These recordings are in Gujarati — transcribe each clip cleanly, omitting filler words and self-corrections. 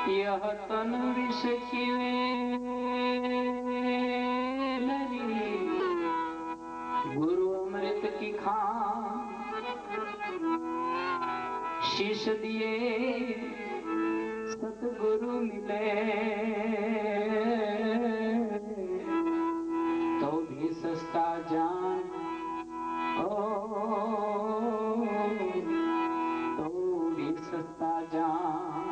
यह तन विष किवे नरी गुरु अमृत की खान शीश दिए सतगुरु मिले तो भी सस्ता जान ओ तो भी सस्ता जान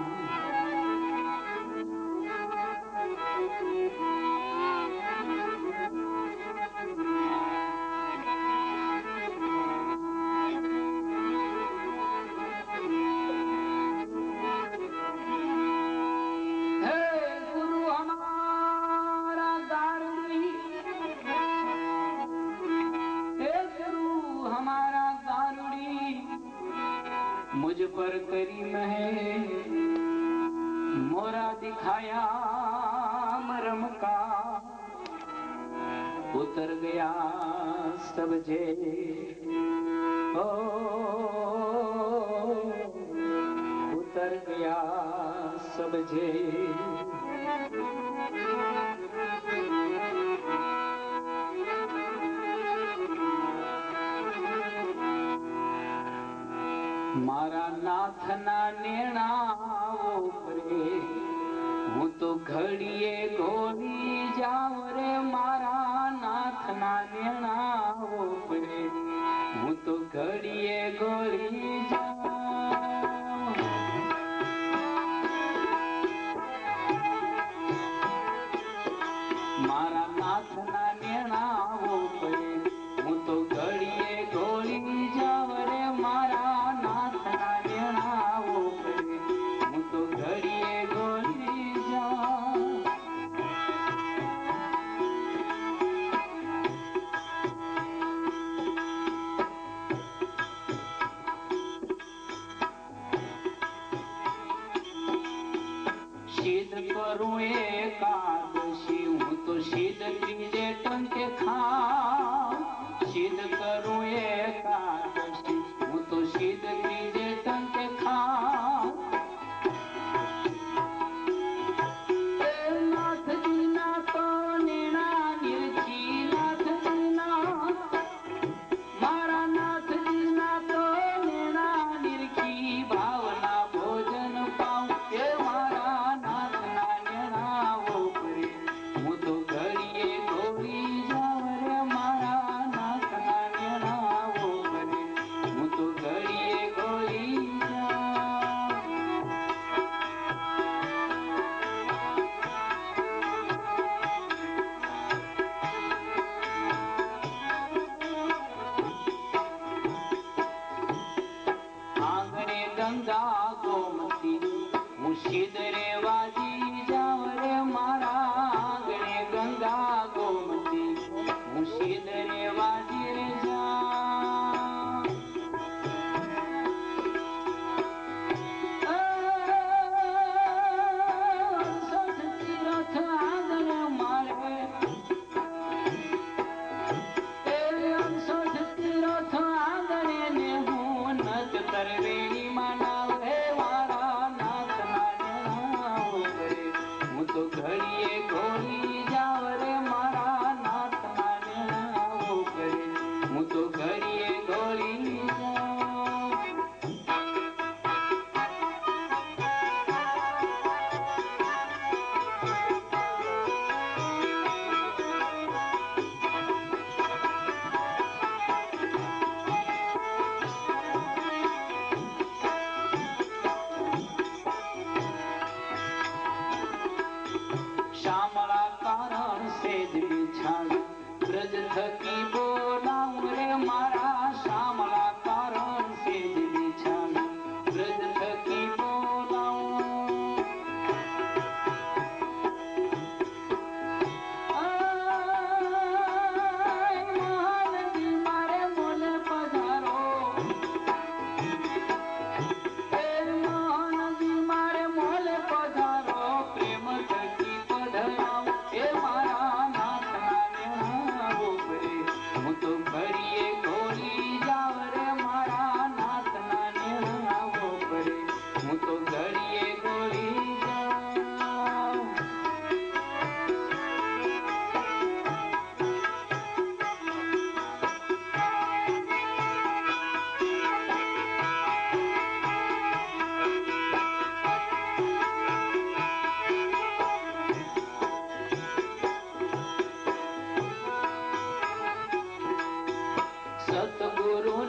मुझ पर करी महे मोरा दिखाया मरम का उतर गया सब जे ओ उतर गया सब जे मारा नाथ ना नेणाओ रे हूँ तो घड़िए घोड़ी जाऊं रे मारा नाथ ना नेणाओ रे हूँ तो घड़िए घोड़ी जाऊं मारा नाथ ना नेणाओ रे हूँ तो घड़िए घोड़ी जाऊं रे मारा सिद्ध करूं एकादशी हूँ तो सिद्ध त्रीजे टंके खाऊं सिद्ध करूं एकादशी हूँ तो सिद्ध त्रीजे टंके खाऊं नाथ जी ना तो नेणा निरखी नाथ जी ना मारा नाथ जी ना तो नेणा निरखी भावना भोजन पाऊं ये मारा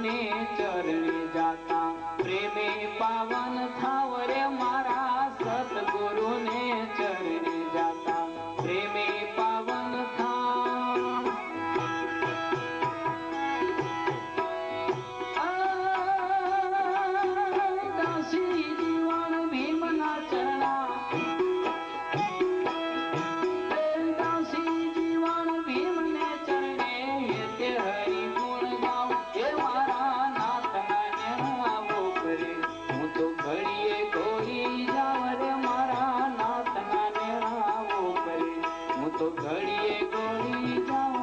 ને ચરણે જાતા પ્રેમે પાવન થાવ રે મારા સતગુરુ ને ચરણે જાતા પ્રેમે પાવન થાવ દાસી જીવન ભીમના ચરણા ઘડીએ ગોળી જાવ રે મારા નાથના આવો કરે હું તો ઘડીએ ગોળી જાઉં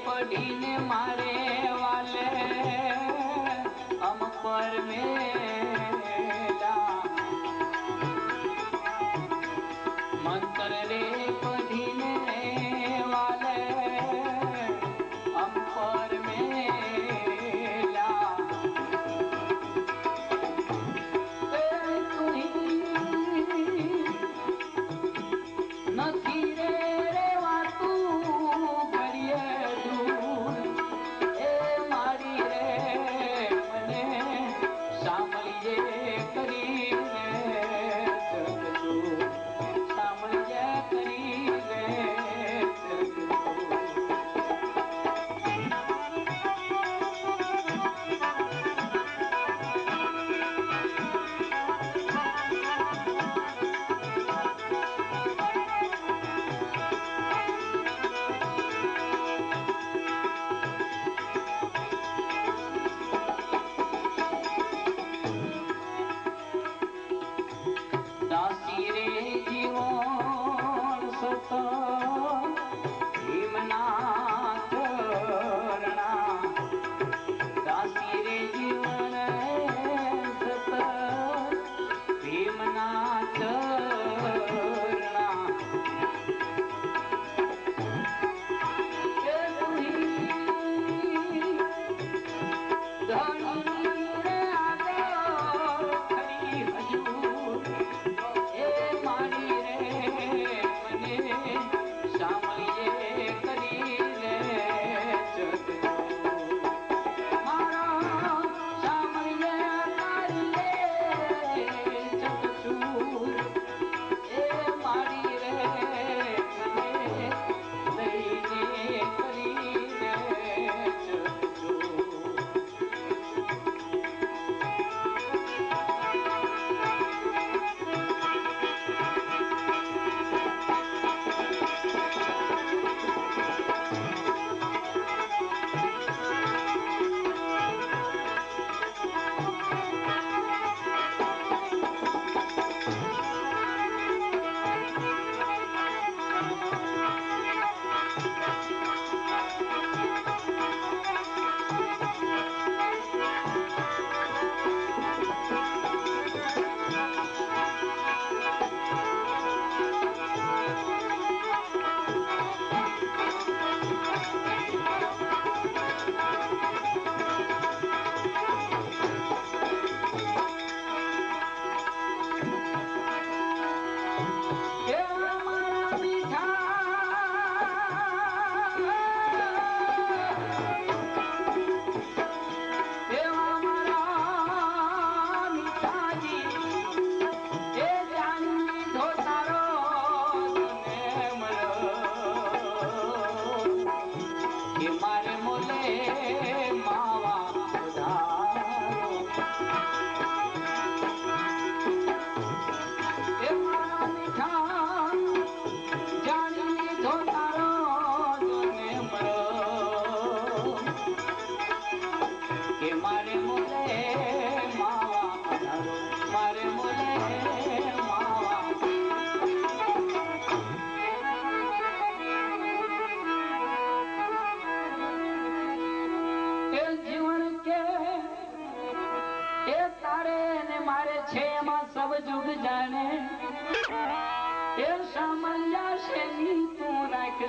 પડીને મારે વાલે અમ પર મેલા મંતર રે પડીને વાલે અમ પર મેલા નથી રે કરી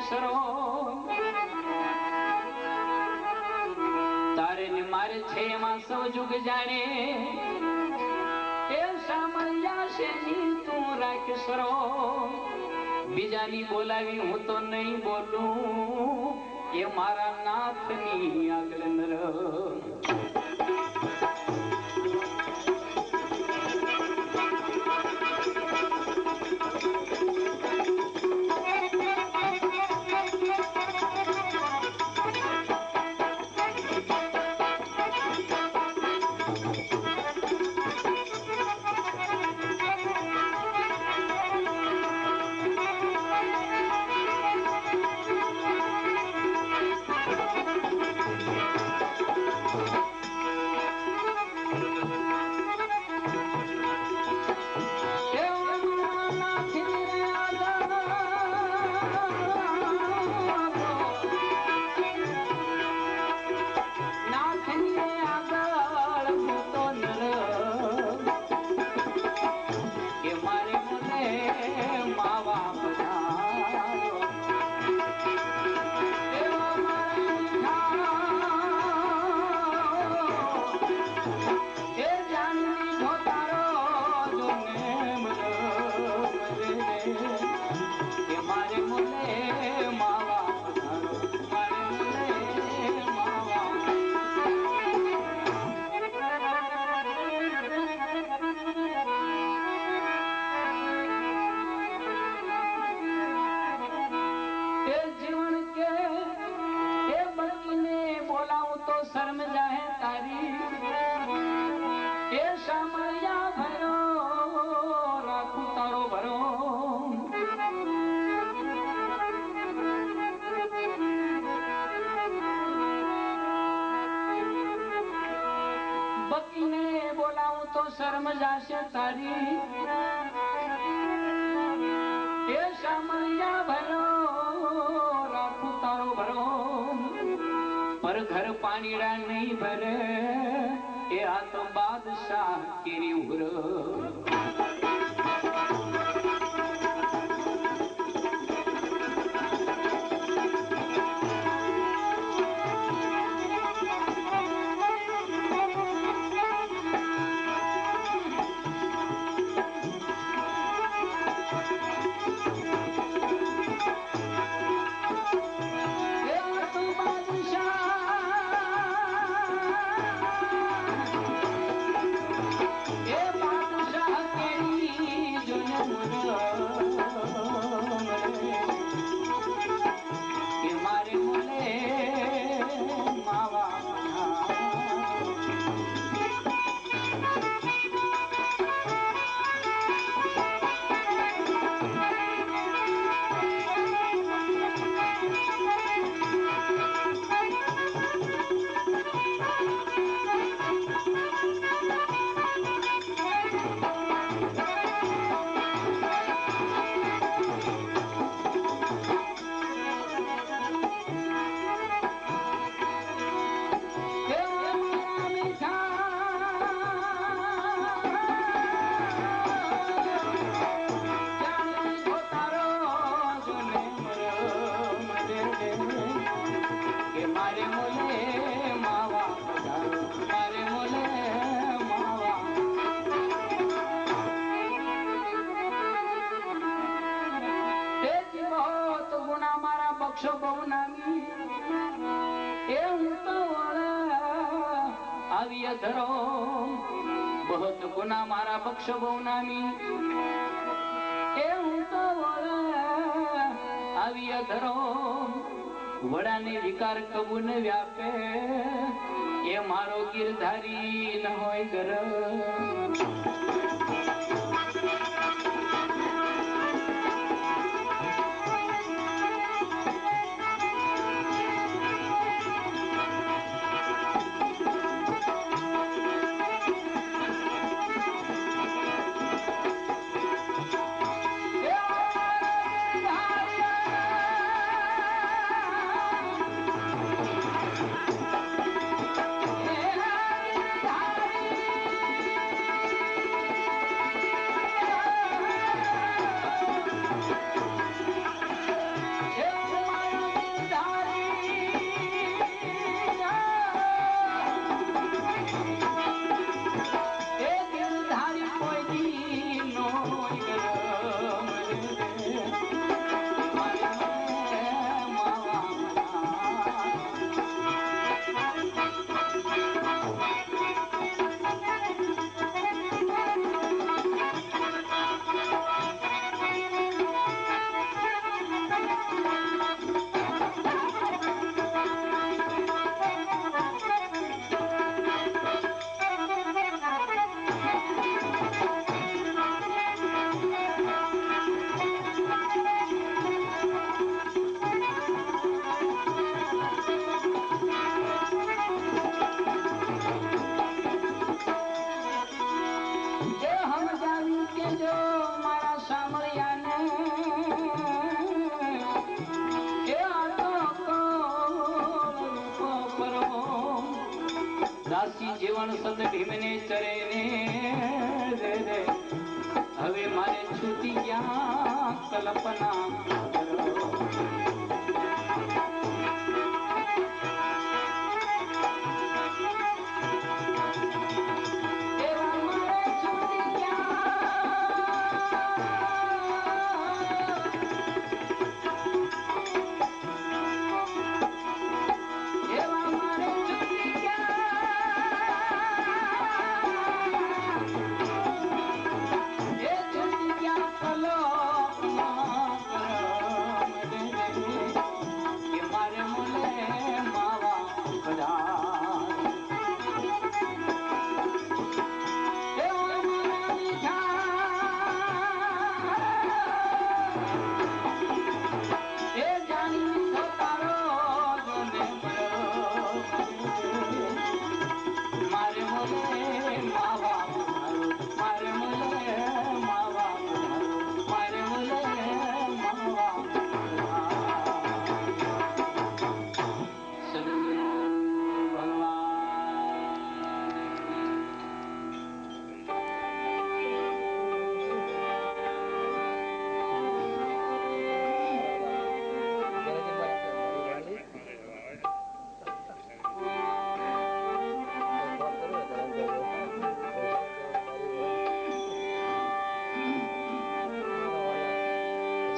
સરો તારે ને મારે છે એમાં સૌ જુગ જાણે એ સામળ્યા છે ની તું રાખ સરો બીજાની બોલાવી હું તો નહીં બોલું એ મારા નાથની આગળ નર શર્મ જાશે તારી એ સામળિયા ભરો રાખું તારો ભરો પર ઘર પાણીડા નહીં ભરે એ આ તો બાદશાહ કેરી ઉભર બક્ષો બહુ નામી એ હું તો આવી ધરો બહુત ગુના મારા બક્ષો બહુ નામી એ હું તો આવી ધરો વડાને વિકાર કબૂન વ્યાપે એ મારો ગિરધારી ન હોય ઘર જીવન સત ભીમને ચરે ને રે રે હવે મારે છૂટી ગયા કલ્પના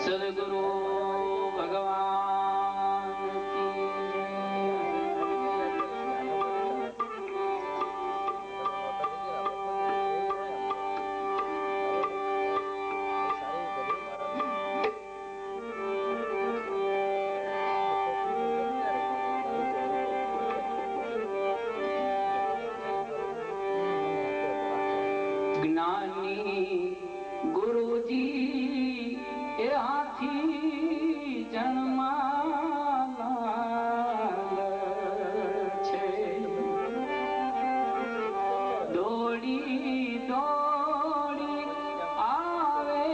સદગુરુ ભગવાન જ્ઞાની ગુરુજી એ હાથી જન્માલાલ છે દોડી દોડી આવે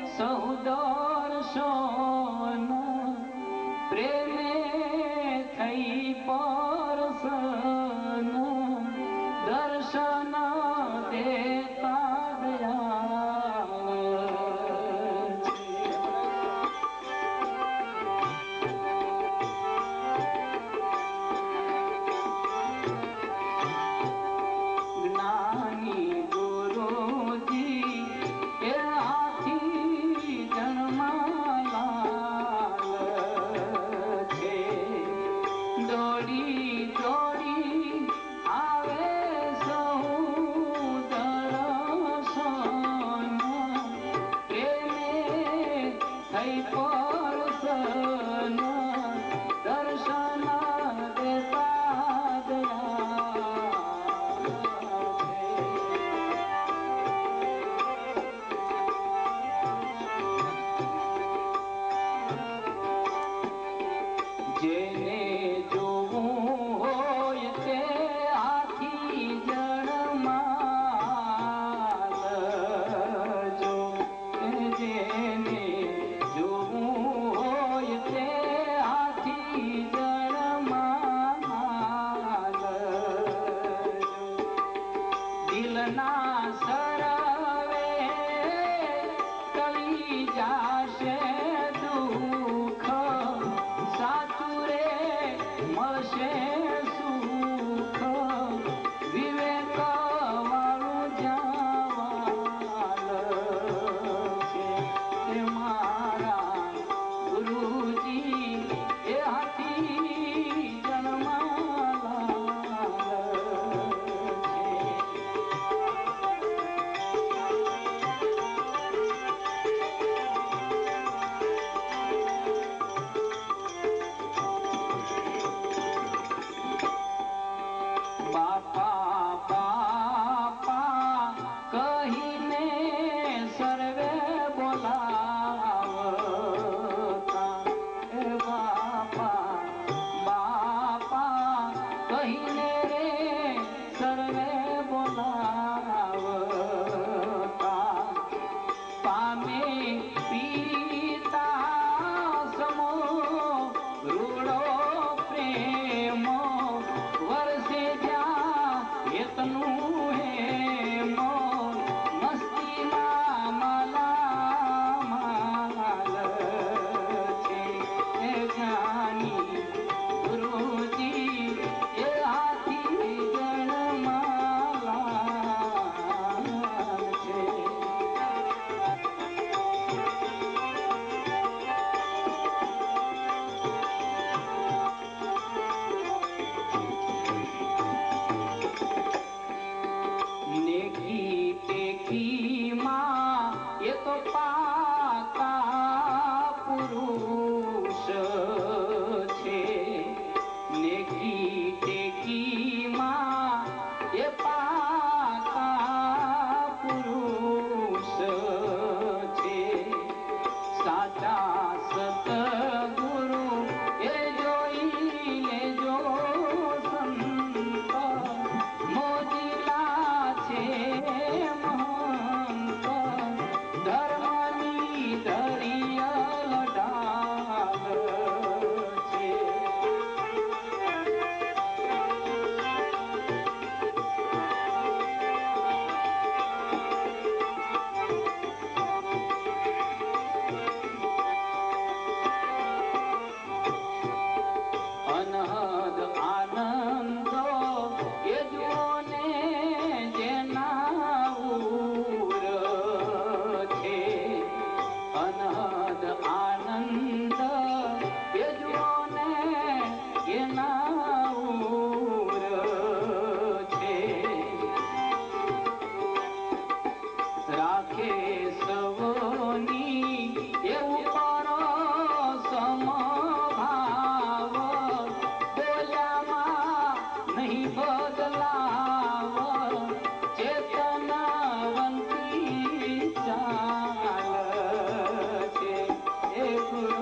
સહુ દર્શન પ્રેમે થઈ પરસન દર્શન દેતા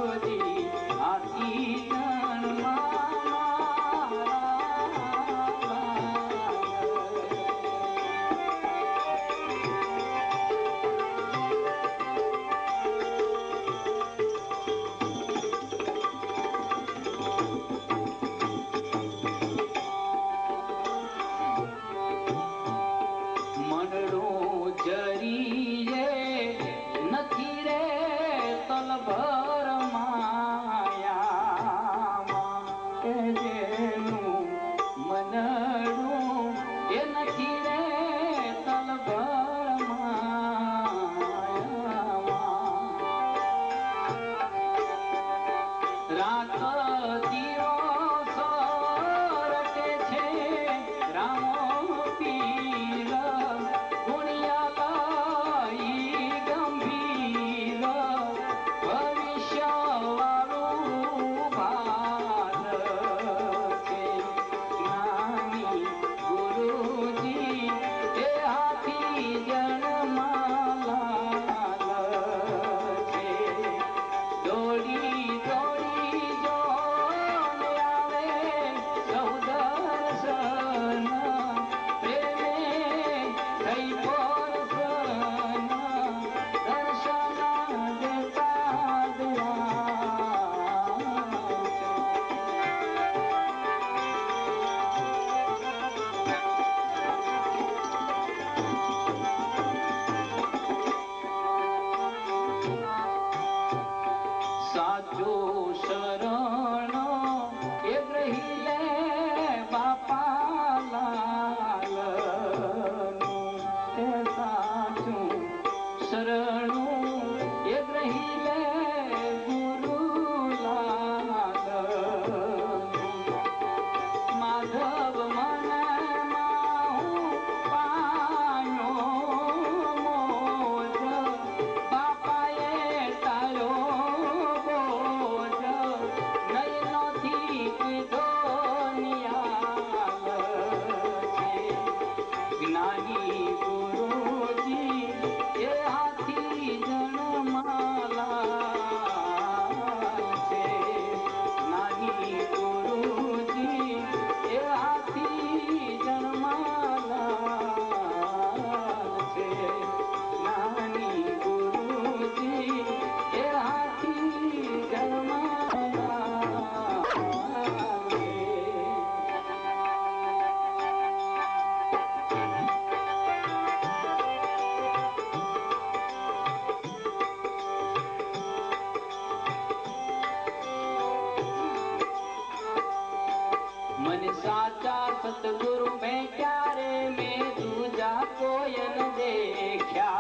ગુરુજી આથી सतगुरु में प्यारे में दूजा कोई न देखा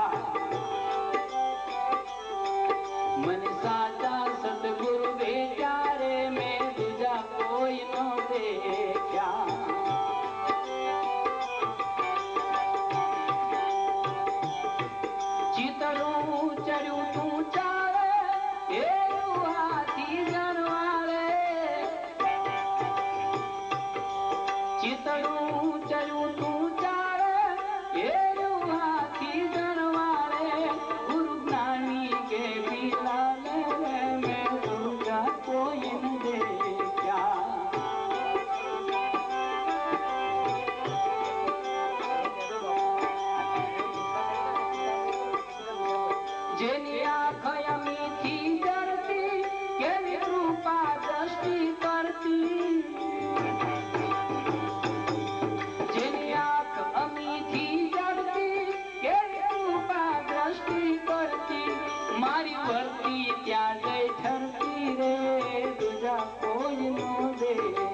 मन साचा सतगुरु में प्यारे में दूजा कोई न देखा चितड़ू चढ़ू तू चारे ए हाथी जनवारे चितड़ू चढ़ू तू चारे ए हाथी जनवारे गुरु ज्ञानी के बिलाल में दूजा कोई न देखा जेनी आँख अमीठी जरती केनी कृपा दृष्टि करती जेनी आँख अमीठी जरती केनी कृपा दृष्टि करती मारी वर्ती त्या गई ठरती रे दूजा कोई न देखा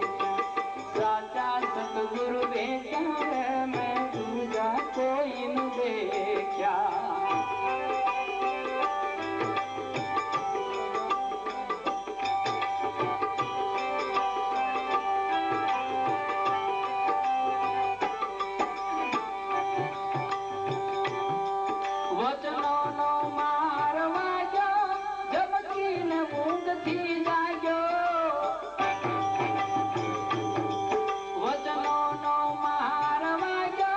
साचा सतगुरु बेचारे मैं दूजा कोई न देखा वचनो नो मारवा जो जबकि न ऊँग थी जागो वचनो नो मारवा जो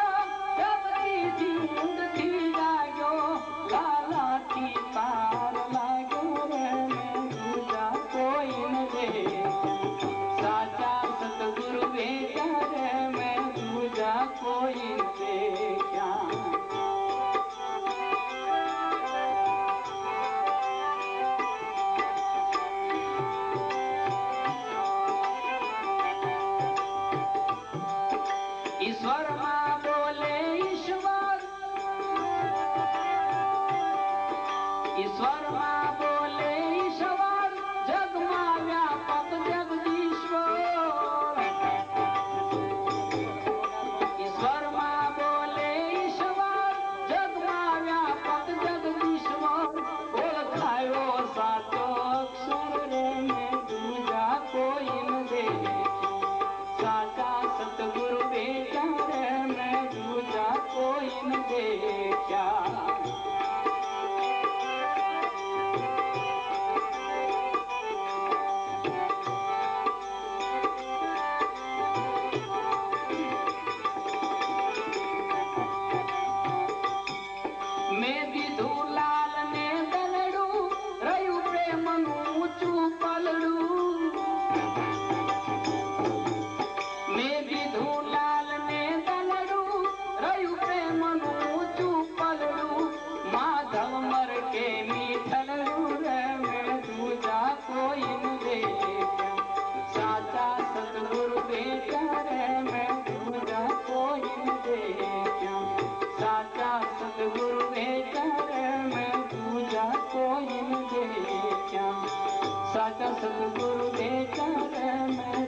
સાચા સદગુરુ બેટા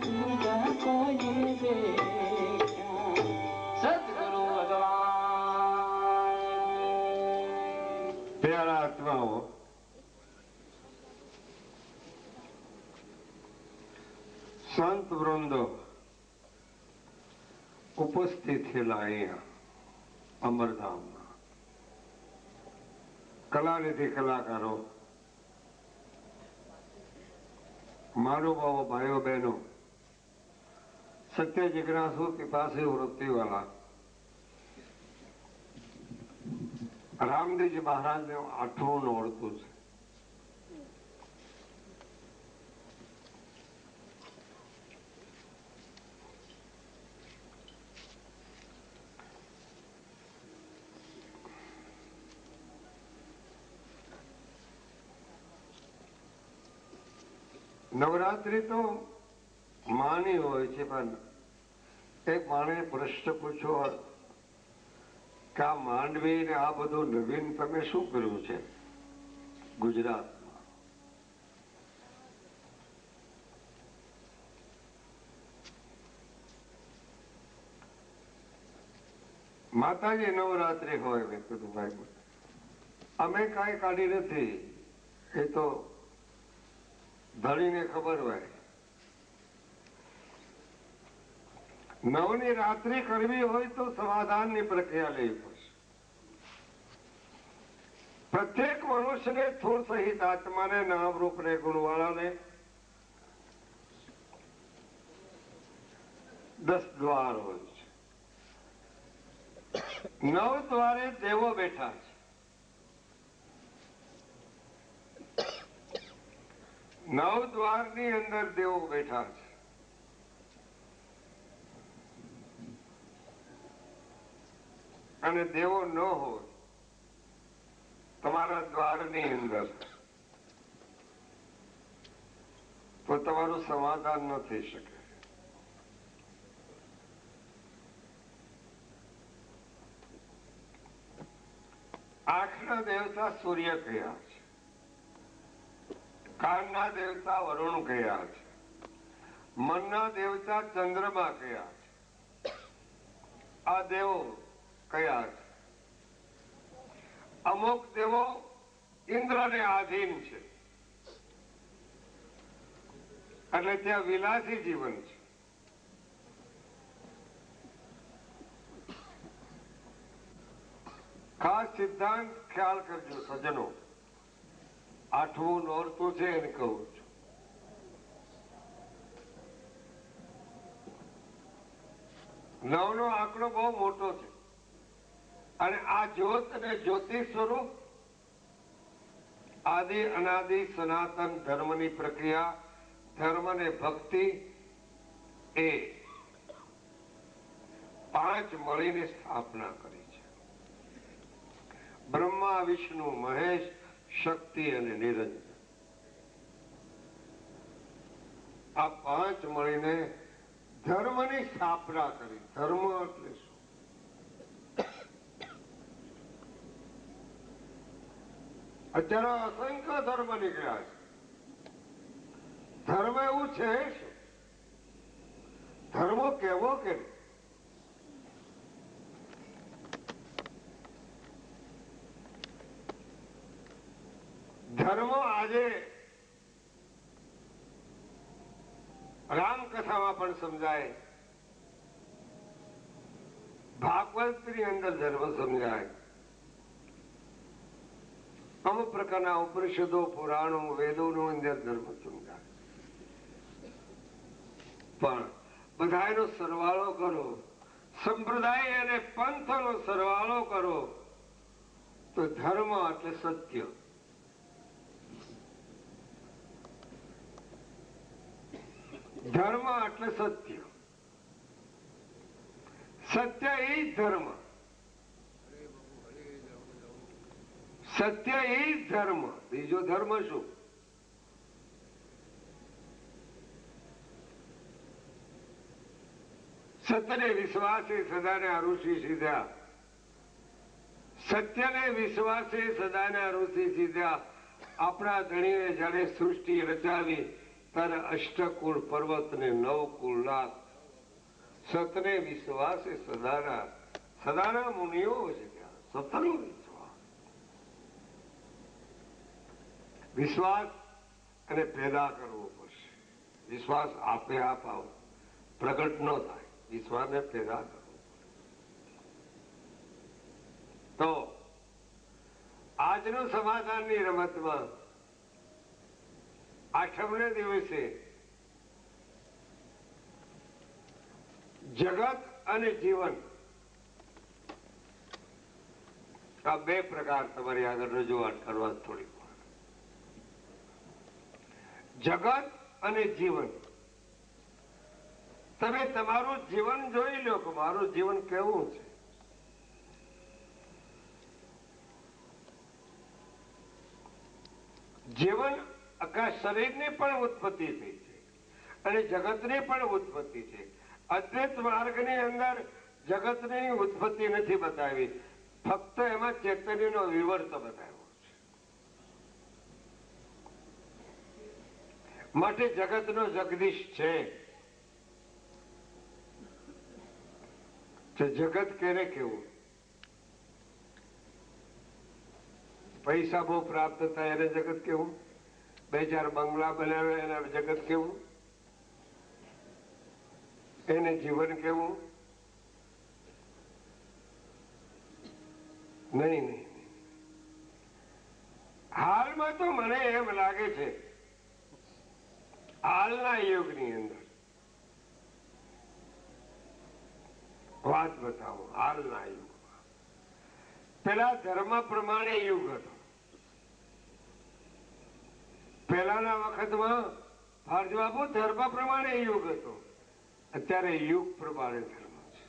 બીજા કોઈ દેખ્યા. સદગુરુ ભગવાન. પ્યારા આત્માઓ, સંત વૃંદો ઉપસ્થિત થયેલા અહીંયા અમરધામમાં કલાનિધિ કલાકારો, મહાનુભાવો, ભાઈઓ બહેનો, સત્ય જિજ્ઞાસુ પિપાસી વૃત્તિવાળા, રામદેવજી મહારાજને 8મું નોરતું છે. નવરાત્રી તો માની હોય છે, પણ એક માણે પ્રશ્ન પૂછ્યો કે આ માંડવી ને આ બધું નવીન તમે શું કર્યું છે ગુજરાતમાં? માતાજી નવરાત્રી હોય, મેં કીધું ભાઈ અમે કાંઈ કાઢી નથી, એ તો ધણીને ખબર હોય. નવની રાત્રિ કરવી હોય તો સમાધાનની પ્રક્રિયા લેવી પડશે. પ્રત્યેક મનુષ્યને સ્થૂળ સહિત આત્માને, નામ રૂપને, ગુણવાળાને 10 દ્વાર હોય છે. 9 દ્વારે દેવો બેઠા છે. 9 દ્વારની અંદર દેવો બેઠા છે. અને દેવો ન હોય તમારા દ્વારની અંદર તો તમારું સમાધાન ન થઈ શકે. આંખના દેવતા સૂર્ય કયા છે, કાનના દેવતા વરુણ કયા છે, મનના દેવતા ચંદ્રમા કયા છે, આ દેવો કયા છે? અમુક દેવો ઇન્દ્રને આધીન છે, એટલે ત્યાં વિલાસી જીવન છે. ખાસ સિદ્ધાંત ખ્યાલ કરજો સજ્જનો, 8મું નોરતું છે એને કહું છું. નવનો આંકડો બહુ મોટો છે, અને આ જ્યોત અને જ્યોતિ સ્વરૂપ આદિ અનાદિ સનાતન ધર્મની પ્રક્રિયા, ધર્મ ને ભક્તિ એ 5 મળીને સ્થાપના કરી છે. બ્રહ્મા, વિષ્ણુ, મહેશ, શક્તિ અને નિરંજન, આ 5 મળીને ધર્મની સ્થાપના કરી. ધર્મ એટલે શું? અત્યારે અસંખ્ય ધર્મ નીકળ્યા છે. ધર્મ એવું છે શું? ધર્મ કેવો કે ધર્મ આજે રામકથામાં પણ સમજાય, ભાગવતની અંદર ધર્મ સમજાય, અમુક પ્રકારના ઉપનિષદો, પુરાણો, વેદોનો અંદર ધર્મ સમજાય. પણ બધાનો સરવાળો કરો, સંપ્રદાય અને પંથનો સરવાળો કરો તો ધર્મ એટલે સત્ય. ધર્મ એટલે સત્ય. સત્ય એ જ ધર્મ. સત્ય એ જ ધર્મ. બીજો ધર્મ શું? સત્યને વિશ્વાસે સદાને આરુષિ સીધા. સત્યને વિશ્વાસે સદાને આરુષિ સીધા. આપણા ધણીએ જયારે સૃષ્ટિ રચાવી ત્યારે અષ્ટકુળ પર્વત ને 9 કુળ લાખ સતને વિશ્વાસે સદાના સદાના મુનિઓ છે ત્યાં સતનો વિશ્વાસ અને પેદા કરવો પડશે. વિશ્વાસ આપે આપ પ્રગટ ન થાય, વિશ્વાસને પેદા કરવો તો આજનો સમાધાનની રમતમાં આઠમને દિવસે જગત અને જીવન આ બે પ્રકાર તમારી આગળ રજૂઆત કરવા થોડી. જગત અને જીવન, તમે તમારું જીવન જોઈ લો કે મારું જીવન કેવું છે. જીવન આખા શરીરની પણ ઉત્પત્તિ થઈ છે અને જગતની પણ ઉત્પત્તિ છે. અદ્વૈત માર્ગની અંદર જગતની ઉત્પત્તિ નથી બતાવી, ફક્ત એમાં ચૈતન્યનો વિવર્ત બતાવ્યો છે. માટે જગતનો જગદીશ છે. તો જગત કેને કેવું? પૈસા બહુ પ્રાપ્ત થાય એને જગત કેવું? 2-4 બંગલા બનાવે એના જગત કેવું? એને જીવન કેવું? નહીં. હાલમાં તો મને એમ લાગે છે હાલના યુગની અંદર વાત બતાવો. હાલના યુગમાં પેલા ધર્મ પ્રમાણે યુગ હતો. પહેલાના વખતમાં ફારજ બાપુ ધર્મ પ્રમાણે યુગ હતો. અત્યારે યુગ પ્રમાણે ધર્મ છે.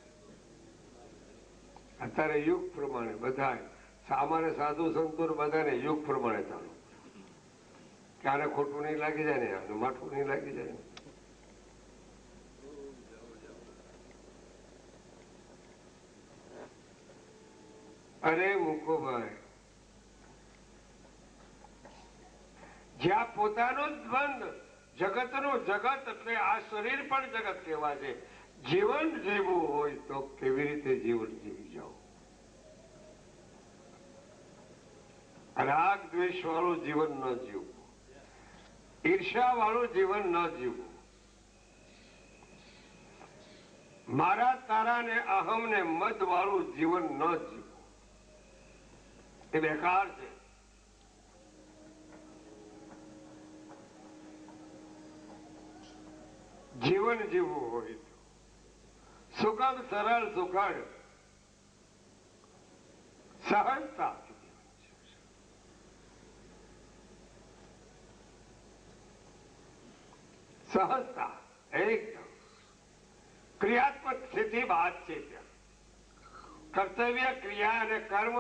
અત્યારે યુગ પ્રમાણે બધા અમારે સાધુ સંતો બધાને યુગ પ્રમાણે ચાલુ, કે આને ખોટું નહીં લાગી જાય ને આને માઠું નહીં લાગી જાય. અરે મુકોભાઈ, જ્યાં પોતાનું જ બંધ જગતનું જગત એટલે આ શરીર પણ જગત કહેવાય છે. જીવન જીવવું હોય તો કેવી રીતે જીવન જીવી જાઓ? રાગ દ્વેષ વાળું જીવન ન જીવવું, ઈર્ષા વાળું જીવન ન જીવવું, મારા તારા ને અહમ ને મદ વાળું જીવન ન જીવવું. એ બેકાર છે. જીવન જીવવું હોય તો સુગમ સરળ સુખડ સહજતા, સહજતા એકદમ ક્રિયાત્મક સ્થિતિ બાદ છે. ત્યાં કર્તવ્ય, ક્રિયા અને કર્મ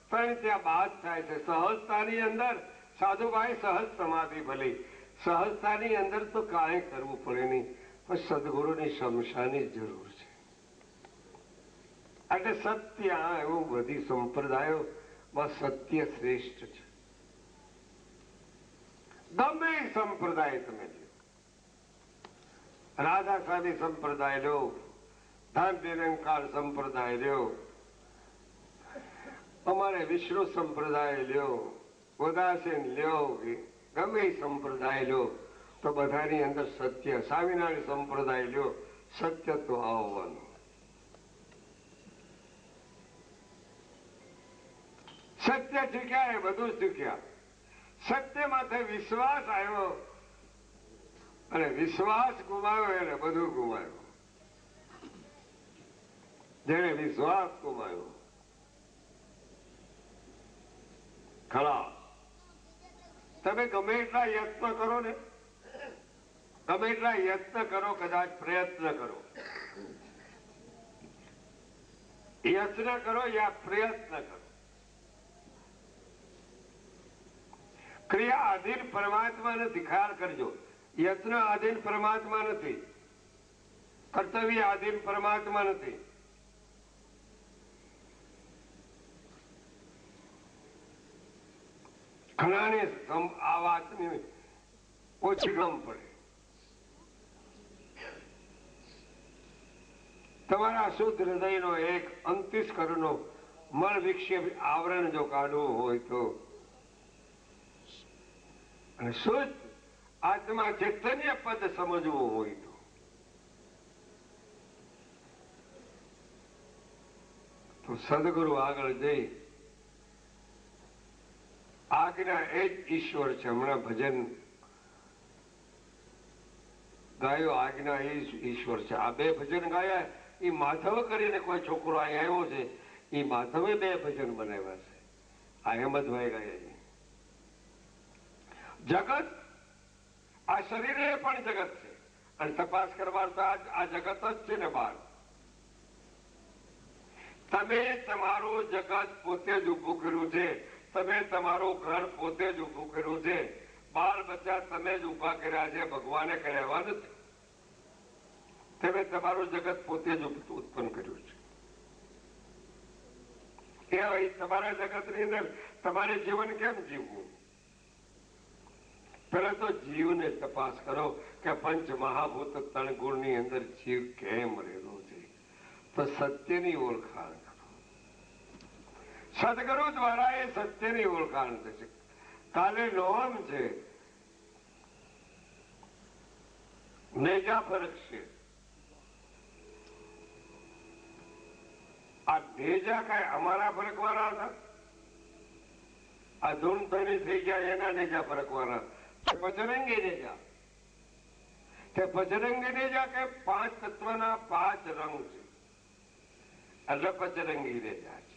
પણ ત્યાં બાદ થાય છે. સહજતાની અંદર સાધુભાઈ સહજ સમાધિ ભલી, સહજતાની અંદર તો કાંઈ કરવું પડે નહીં, પણ સદગુરુની શમશાની જરૂર છે. એટલે સત્ય એવું બધી સંપ્રદાયોમાં સત્ય શ્રેષ્ઠ છે. ગમે સંપ્રદાય તમે લો, રાધા સ્વામી સંપ્રદાય લો, ધન નિરંકાર સંપ્રદાય લ્યો, અમારે વિષ્ણુ સંપ્રદાય લ્યો, ઉદાસીન લ્યો, ગમે સંપ્રદાય લ્યો, તો બધાની અંદર સત્ય. સ્વામિનારાયણ સંપ્રદાય લ્યો, સત્ય તો આવવાનું. સત્ય શીખ્યા એ બધું શીખ્યા. સત્ય માથે વિશ્વાસ આવ્યો અને વિશ્વાસ ગુમાવ્યો એને બધું ગુમાવ્યું. જેને વિશ્વાસ ગુમાવ્યો ખરા. તમે ગમે એટલા યત્ન કરો ને, ગમે એટલા યત્ન કરો, કદાચ પ્રયત્ન કરો, યત્ન કરો યા પ્રયત્ન કરો, ક્રિયા આધીન પરમાત્મા નથી. ખ્યાલ કરજો, યત્ન આધીન પરમાત્મા નથી, કર્તવ્ય આધીન પરમાત્મા નથી. ઘણાને આ વાતની ઓછી ગમ પડે. તમારા શુદ્ધ હૃદયનો એક અંતિસ્કરણનો મળ વિક્ષેપ આવરણ જો કાઢવું હોય તો, અને શુદ્ધ આત્મા ચૈતન્ય પદ સમજવું હોય તો સદગુરુ આગળ જઈ આજ્ઞા એ જ ઈશ્વર છે. હમણાં ભજન ગાયો, આજ્ઞા એ જ ઈશ્વર છે. આ બે ભજન ગાયા એ માધવ કરીને કોઈ છોકરો અહીં આવ્યો છે, એ માધવે બે ભજન બનાવ્યા છે. આ હેમંતભાઈ ગાયા છે. જગત, આ શરીર એ પણ જગત છે, અને તપાસ કરવા તો આ જગત જ છે ને બહાર. તમે તમારું જગત પોતે જ ઉભું કર્યું છે, તમે તમારું ઘર પોતે જ ઉભું કર્યું છે, બાળ બચ્ચા તમે જ ઉભા કર્યા છે, ભગવાને કર્યા નથી. તમે તમારું જગત પોતે જ ઉત્પન્ન કર્યું છે. એ તમારા જગતની અંદર તમારે જીવન કેમ જીવવું? પેલા તો જીવને તપાસ કરો કે પંચ મહાભૂત ત્રણ ગુણની અંદર જીવ કેમ રહેલો છે, તો સત્યની ઓળખાણ કરો. સદગુરુ દ્વારા એ સત્યની ઓળખાણ થશે. કાલે નોમ છે, નેજા ફરક છે. આ નેજા કઈ અમારા ફરક વાળા હતા? આ ધૂન થઈને થઈ ગયા એના નેજા ફરક વાળા. બજરંગી નેજા, કે બજરંગી નેજા કે પાંચ તત્વના પાંચ રંગ છે, એટલે બજરંગી નેજા છે.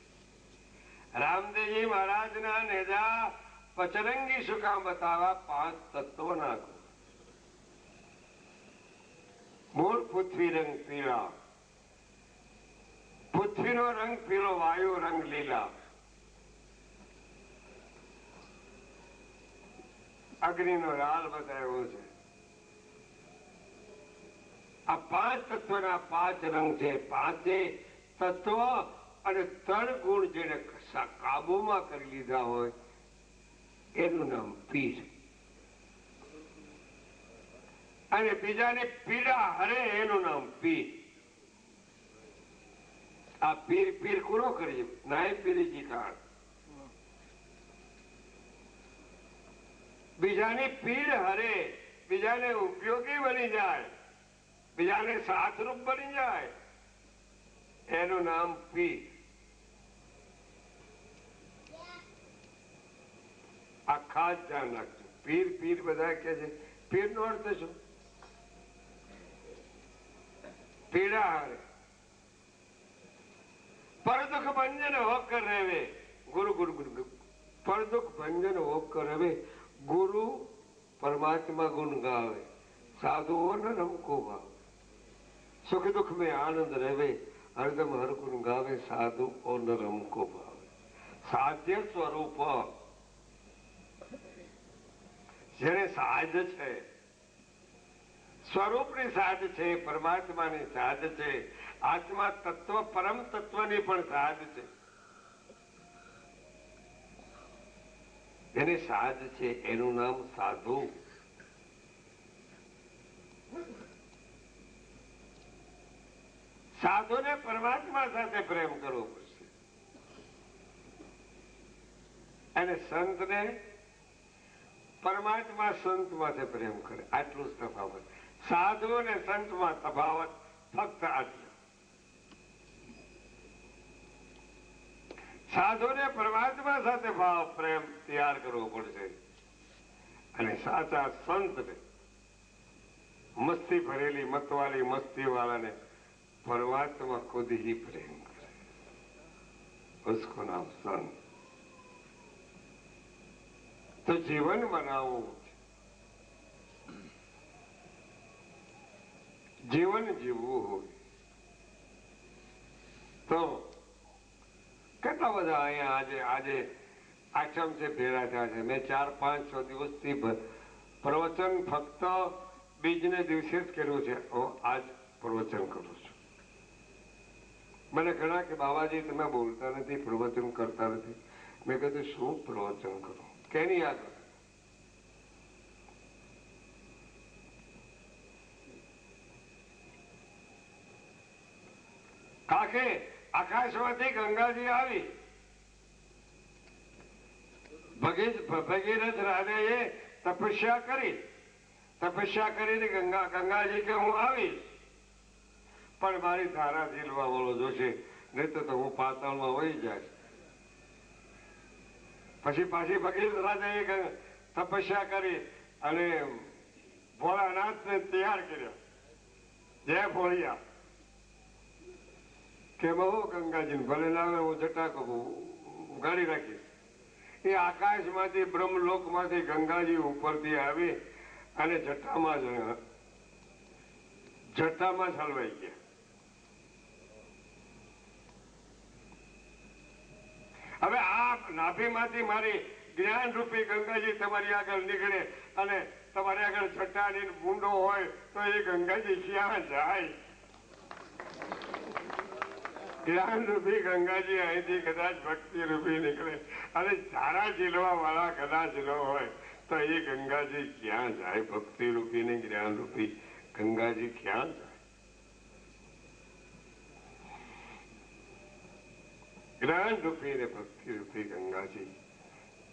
રામદેવજી મહારાજના નેજા પચરંગી શું કામ બતાવા? પાંચ તત્વના ગુણ. મૂળ પૃથ્વી રંગ પીળા, પૃથ્વીનો રંગ પીળો, વાયુ રંગ લીલા, અગ્નિનો લાલ બતાવ્યો છે. આ પાંચ તત્વના પાંચ રંગ છે. પાંચે તત્વ અને ત્રણ ગુણ જેને કાબુમાં કરી લીધા હોય એનું નામ પીર. અને બીજાને પીડા હરે એનું નામ પીર. આ પીર પીર કોનો કરીએ? નાય પીરીજી કાળ. બીજાની પીડ હરે, બીજાને ઉપયોગી બની જાય, બીજાને સાથરૂપ બની જાય, એનું નામ પીર. આ ખાસ ધ્યાન રાખજો. પીર પીર બધા કે છે, પીર નો અર્થ શું? પીડા હરે. પરદુખ ભંજન હોકર રહેવે, ગુરુ ગુરુ ગુરુ. પરદુખ ભંજન હોકર રહેવે, गुरु परमात्मा गुण गावे, साधुओं न हमको भावे. सुख दुख में आनंद रहे, हरदम हर गुण गावे, साधु और न हमको भावे. साध्य स्वरूप જેને સાધ છે, સ્વરૂપની સાધ છે, પરમાત્માની સાધ છે, આત્મા તત્વ પરમ તત્વની પણ સાધ છે. જેને સાધ છે એનું નામ સાધુ. સાધુને પરમાત્મા સાથે પ્રેમ કરવો પડશે, અને સંતને પરમાત્મા સંત સાથે પ્રેમ કરે. આટલું જ તફાવત. સાધુ અને સંતમાં તફાવત ફક્ત આટલું. સાધુને પરમાત્મા સાથે ભાવ પ્રેમ તૈયાર કરવો પડશે, અને સાચા સંતને મસ્તી ભરેલી મતવાલી મસ્તી વાળાને परमात्मा खुद ही प्रेम करे, उसको नाम संत. तो जीवन बनाओ, जीवन जीवવું હોય તો કેટલા બધા અહીંયા આજે આશ્રમ છે ભેગા થયા છે. મેં 400-500 દિવસથી પ્રવચન ફક્ત બીજને દિવસે જ કર્યું છે. આજ પ્રવચન કરું છું. મને ઘણા કે બાબાજી તમે બોલતા નથી, પ્રવચન કરતા નથી. મેં કીધું શું પ્રવચન કરું? કેની આગળ? કાકે આકાશમાંથી ગંગાજી આવી. ભગીરથ રાજાએ તપસ્યા કરીને ગંગાજી કે હું આવીશ, પણ મારી ધારા ઝીલવા વાળો જોશે, નહીં તો હું પાતાળમાં વહી જાય. પછી પાછી ભગીરથ રાજાએ તપસ્યા કરી અને ભોળાનાથને તૈયાર કર્યા. જય ભોળિયા કે હો ગંગાજી ભલે ના આવે, હું જટા ગાડી રાખીશ. એ આકાશમાંથી બ્રહ્મલોકમાંથી ગંગાજી ઉપરથી આવી અને જટામાં હલવાઈ ગયા. હવે આ નાભીમાંથી મારી જ્ઞાન રૂપી ગંગાજી તમારી આગળ નીકળે અને તમારી આગળ જટાની બુંડો હોય તો એ ગંગાજી ક્યાં જાય? જ્ઞાન રૂપી ગંગાજી અહીંથી કદાચ ભક્તિ રૂપી નીકળે અને ધારા ઝીલવા વાળા કદાચ ન હોય તો એ ગંગાજી ક્યાં જાય? ભક્તિ રૂપી ને જ્ઞાન રૂપી ગંગાજી ક્યાં જાય? જ્ઞાન રૂપી ને ભક્તિ રૂપી ગંગાજી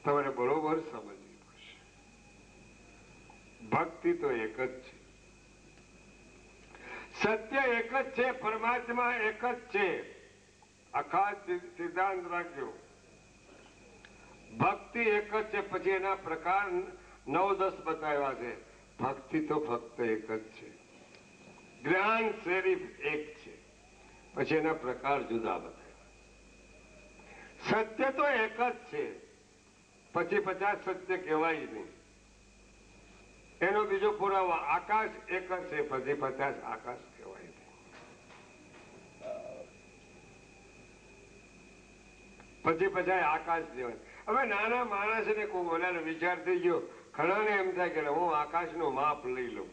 તમારે બરોબર સમજવી પડશે. ભક્તિ તો એક જ છે, સત્ય એક જ છે, પરમાત્મા એક જ છે. આખા સિદ્ધાંત રાખજો. ભક્તિ એક જ છે, પછી એના પ્રકાર 9-10 બતાવ્યા છે. ભક્તિ તો ફક્ત એક જ છે. જ્ઞાન શરીફ એક છે, પછી એના પ્રકાર જુદા બતાવ્યા. સત્ય તો એક જ છે, પછી 50 સત્ય કહેવાય નહીં. એનો બીજો પુરાવો આકાશ એક જ છે, પછી 50 આકાશ કહેવાય નહીં. પછી આકાશ કહેવાય. હવે નાના માણસને કોઈ બોલાનો વિચાર થઈ ગયો. ઘણાને એમ થાય કે હું આકાશનું માપ લઈ લઉં.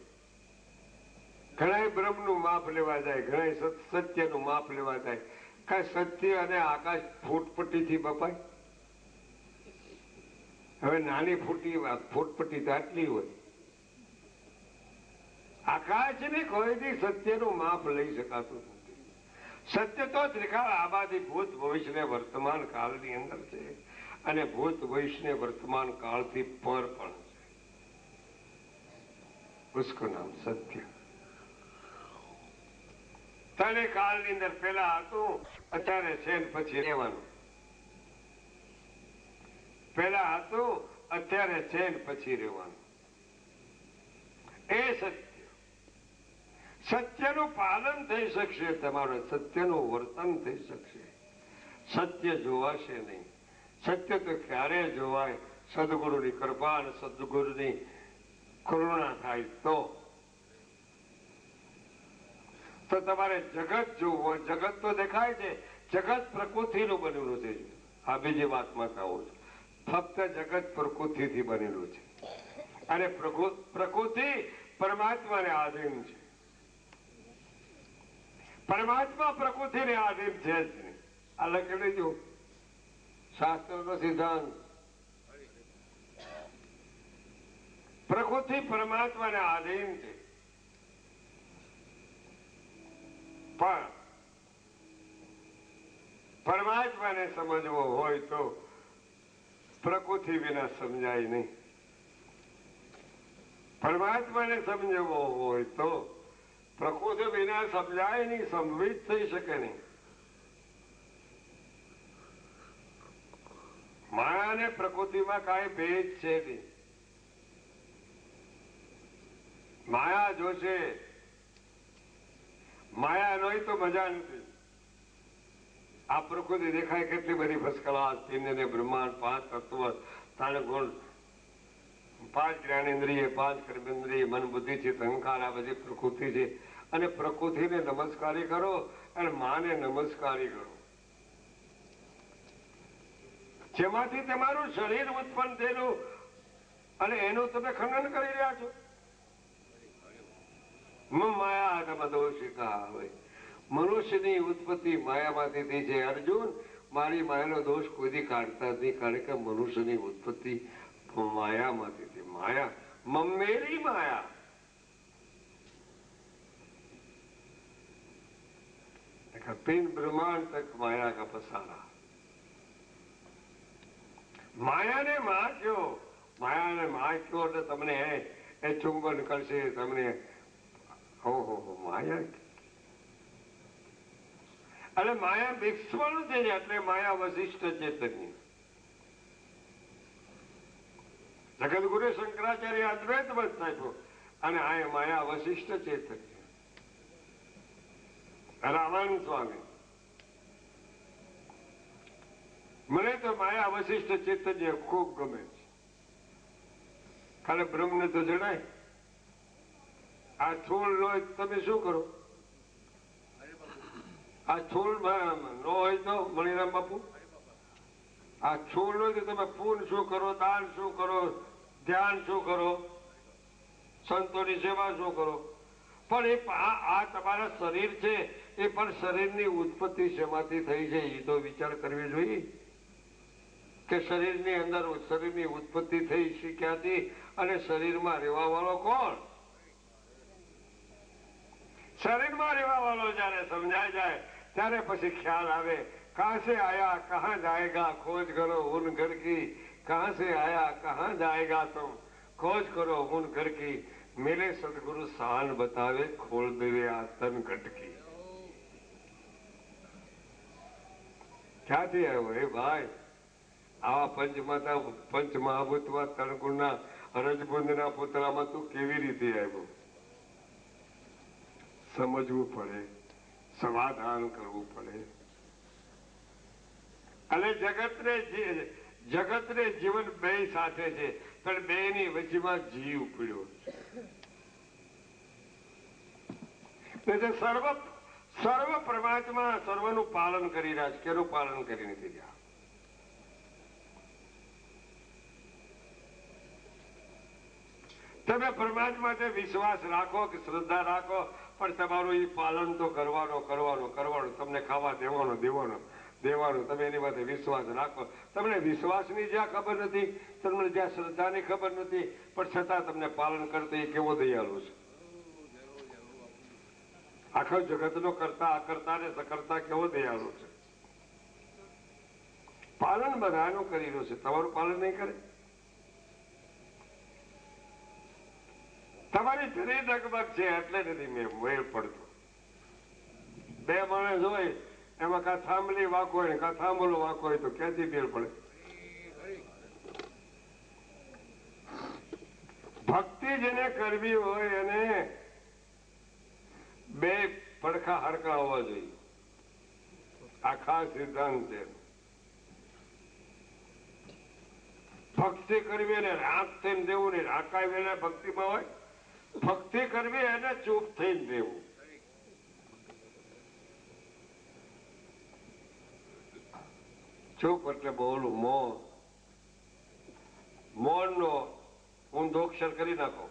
ઘણા બ્રહ્મનું માપ લેવા જાય, ઘણા સત્યનું માપ લેવા જાય. કઈ સત્ય અને આકાશ ફૂટપટ્ટીથી બપાય? હવે નાની ફૂટપટ્ટી તો આટલી હોય. આકાશને કોઈથી સત્યનું માપ લઈ શકાતું નથી. સત્ય તો ત્રિકાળ આબાદી ભૂત ભવિષ્ય ને વર્તમાન કાળની અંદર છે, અને ભૂત ભવિષ્ય ને વર્તમાન કાળથી પર પણ છે. उसको નામ સત્ય. ત્રણે કાળની અંદર પેલા હતું, અત્યારે છે ને પછી રહેવાનું. પેલા હતું, અત્યારે છે ને પછી રહેવાનું. એ સત્ય. સત્યનું પાલન થઈ શકશે તમારું, સત્યનું વર્તન થઈ શકશે. સત્ય જોવાશે નહીં. સત્ય તો ક્યારે જોવાય? સદગુરુની કૃપા અને સદગુરુની કરુણા થાય તો તમારે જગત જોવું હોય. જગત તો દેખાય છે, જગત પ્રકૃતિનું બનેલું છે. આ બીજી વાતમાં કહું છું, ફક્ત જગત પ્રકૃતિથી બનેલું છે, અને પ્રકૃતિ પરમાત્માને આધીન છે. પરમાત્મા પ્રકૃતિને આધીન છે જ નહીં. આ લખેલું જો શાસ્ત્રનો સિદ્ધાંત. પ્રકૃતિ પરમાત્માને આધીન છે, પણ પરમાત્માને સમજવો હોય તો પ્રકૃતિ વિના સમજાય નહીં. પરમાત્માને સમજવો હોય તો પ્રકૃતિ વિના સમજાય નહીં, સંવિત થઈ શકે નહીં. માયા અને પ્રકૃતિમાં કાંઈ ભેદ છે નહીં. માયા જોશે, માયા નહીં તો મજા નથી. આ પ્રકૃતિ દેખાય કેટલી બધી ફર્સ્ટ ક્લાસ, પિંડ બ્રહ્માંડ, 5 તત્વ, 3 ગુણ, 5 જ્ઞાનેન્દ્રિય, 5 કર્મેન્દ્રિય, મન બુદ્ધિ છે, અહંકાર, આ બધી પ્રકૃતિ છે. અને પ્રકૃતિને નમસ્કારી કરો અને માને નમસ્કારી કરો. જેમાંથી તમારું શરીર ઉત્પન્ન થયેલું અને એનું તમે ખંડન કરી રહ્યા છો. માયા દોષિતા હોય. મનુષ્યની ઉત્પત્તિ માયામાંથી થઈ છે. અર્જુન, મારી માયાનો દોષ કોઈ કાઢતા જ નહીં, કારણ કે મનુષ્યની ઉત્પત્તિ मायाમાંથી थी माया मम्मेरी माया तीन ब्रह्मांड तक माया का पसारा माया ने मां क्यों એટલે તમને એ ચુંબન કરશે તમને ઓહો માયા એટલે માયા વિશ્વનું છે એટલે માયા વશિષ્ઠ ચેતન્ય જગદગુરુ શંકરાચાર્ય અદ્વૈત મત આપ્યો અને આ માયા વશિષ્ઠ ચેતન્ય રામાનંદ સ્વામી મને તો માયા વશિષ્ઠ ચેતન્ય ખૂબ ગમે છે ખાલી બ્રહ્મને તો જણાય આ થોડ નો તમે શું કરો આ છોડ ન હોય તો મણિરામ બાપુ આ છોડ નો તમે પૂન શું કરો દાન શું કરો ધ્યાન શું કરો સંતોની સેવા શું કરો પણ એ આ તમારા શરીર છે એ પણ શરીરની ઉત્પત્તિ શેમાંથી થઈ છે એ તો વિચાર કરવી જોઈએ કે શરીરની અંદર શરીરની ઉત્પત્તિ થઈ છે ક્યાંથી અને શરીરમાં રહેવા વાળો કોણ શરીરમાં રહેવા વાળો જયારે સમજાય જાય ત્યારે પછી ખ્યાલ આવે कहां से आया कहां जाएगा खोज करो उन घर की कहां से आया कहां जाएगा तुम खोज करो उन घर की मेरे सदगुरु शान बतावे खोल देवे आ तन घटकी ક્યાંથી આવ્યો હે ભાઈ આવા પંચમાતા પંચ મહાભૂતમાં તણગુણના રજબુંદના પુતળામાં તું કેવી રીતે આવ્યો સમજવું પડે સમાધાન કરવું પડે અને જગતને જીવન બે સાથે છે પણ બે ની વચ્ચેમાં જીવ પડ્યો સર્વ પરમાત્મા સર્વનું પાલન કરી રહ્યા છે કેનું પાલન કરી નથી રહ્યા તમે પરમાત્મા તે વિશ્વાસ રાખો કે શ્રદ્ધા રાખો પણ તમારું એ પાલન તો કરવાનું તમને ખાવા દેવાનું તમે એની માટે વિશ્વાસ રાખો તમને વિશ્વાસની જ્યાં ખબર નથી તમને જ્યાં શ્રદ્ધાની ખબર નથી પણ છતાં તમને પાલન કરતો એ કેવો દયાળુ છે આખો જગતનો કરતા અકર્તા ને સકર્તા કેવો દયાળુ છે પાલન બધાનું કરી રહ્યું છે તમારું પાલન નહીં કરે તમારી ઘણી ડગમગ છે એટલે નથી મેળ પડતો બે માણસ હોય એમાં કા થાંભલી વાંકો હોય કા થાંભલો વાંકો હોય તો ક્યાંથી મેળ પડે ભક્તિ જેને કરવી હોય એને બે પડખા હરકા હોવા જોઈએ આ ખાસ સિદ્ધાંત છે ભક્તિ કરવી એને રાગ થઈને દેવું ને રાકાય વેલા ભક્તિમાં હોય ભક્તિ કરવી એને ચૂપ થઈને દેવું ચૂપ એટલે બોલું મૌન નો ઊંધો અક્ષર કરી નાખો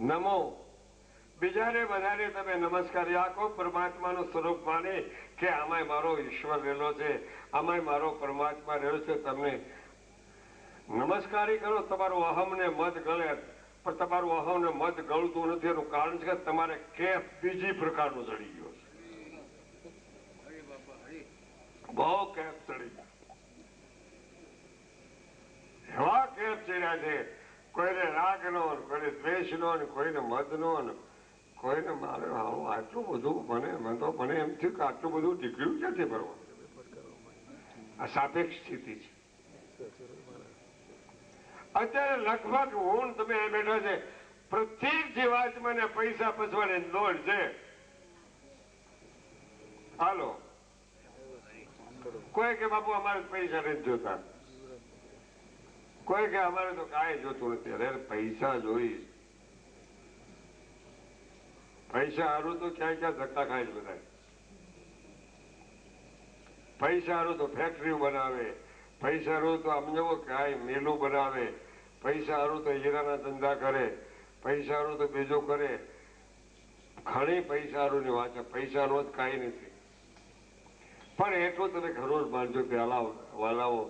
નમો બીજાને બધાને તમે નમસ્કાર આપો પરમાત્માનું સ્વરૂપ માને કે આમાંય મારો ઈશ્વર રહેલો છે આમાંય મારો પરમાત્મા રહ્યો છે તમને નમસ્કારી કરો તમારું અહમ ને મત ગળે પણ તમારું અહમ ને મત ગળતું નથી એનું કારણ છે કે તમારે કેફ બીજી પ્રકારનો ચડી ગયો છે બહુ કેફ ચડી એવા કેફ ચડ્યા છે કોઈને રાગ નો કોઈને દ્વેષ નો કોઈને મત નો કોઈને મારે આટલું બધું મને એમ થયું કે આટલું બધું નીકળ્યું ક્યાંથી ભરવા આ સાપેક્ષ સ્થિતિ છે અત્યારે લગભગ હું તમે બેઠા છે પ્રત્યેક જીવાત્માને પૈસા પચવાની દોડ છે હાલો કોઈ કે બાપુ અમારે પૈસા નથી જોતા કોઈ કે અમારે તો કાંઈ જોતું નથી અરે પૈસા જોઈ પૈસા હારું તો ક્યાં ધક્કા ખાય જ બધા પૈસા હારું તો ફેક્ટરી બનાવે પૈસા હારું તો આમ જવો કાંઈ મેલું બનાવે પૈસા હારું તો હીરાના ધંધા કરે પૈસા હારું તો બીજો કરે ઘણી પૈસા હારું ની વાત છે પૈસા નો જ કાંઈ નથી પણ એટલું તમે ઘણું જ માનજો કે વાલાવો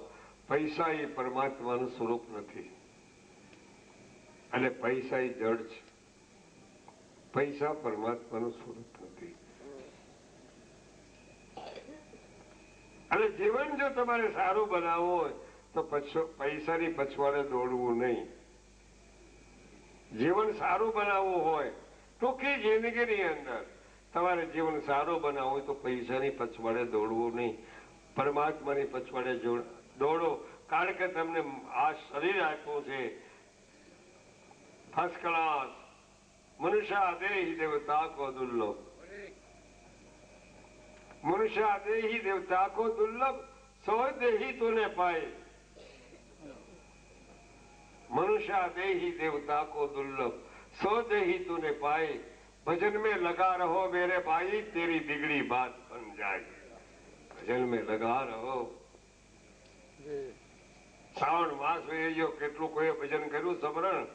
પૈસા એ પરમાત્માનું સ્વરૂપ નથી અને પૈસા એ જડ છે. પૈસા પરમાત્માનું સ્વરૂપ નથી. અને જીવન જો તમારે સારું બનાવવું હોય તો પૈસાની પછવાડે દોડવું નહીં. જીવન સારું બનાવવું હોય ટૂંકી જિંદગીની અંદર તમારે જીવન સારું બનાવવું હોય તો પૈસાની પછવાડે દોડવું નહીં, પરમાત્માની પછવાડે દોડો. કારણ કે તમને આ શરીર આપ્યું છે ફર્સ્ટ ક્લાસ. મનુષ્ય દેહી દેવતા કો દુર્લભ, મનુષ્ય દેહી દેવતા કો દુર્લભ, સો દેही तूने पाए. मनुष्य देही देवता को दुर्लभ, सो देही तूने पाए. भजन में लगा रहो मेरे भाई, तेरी बिगड़ी बात बन जाए. भजन में लगा रहो. શ્રાવણ માસ હોય કેટલું કોઈ ભજન કર્યું સમરણ?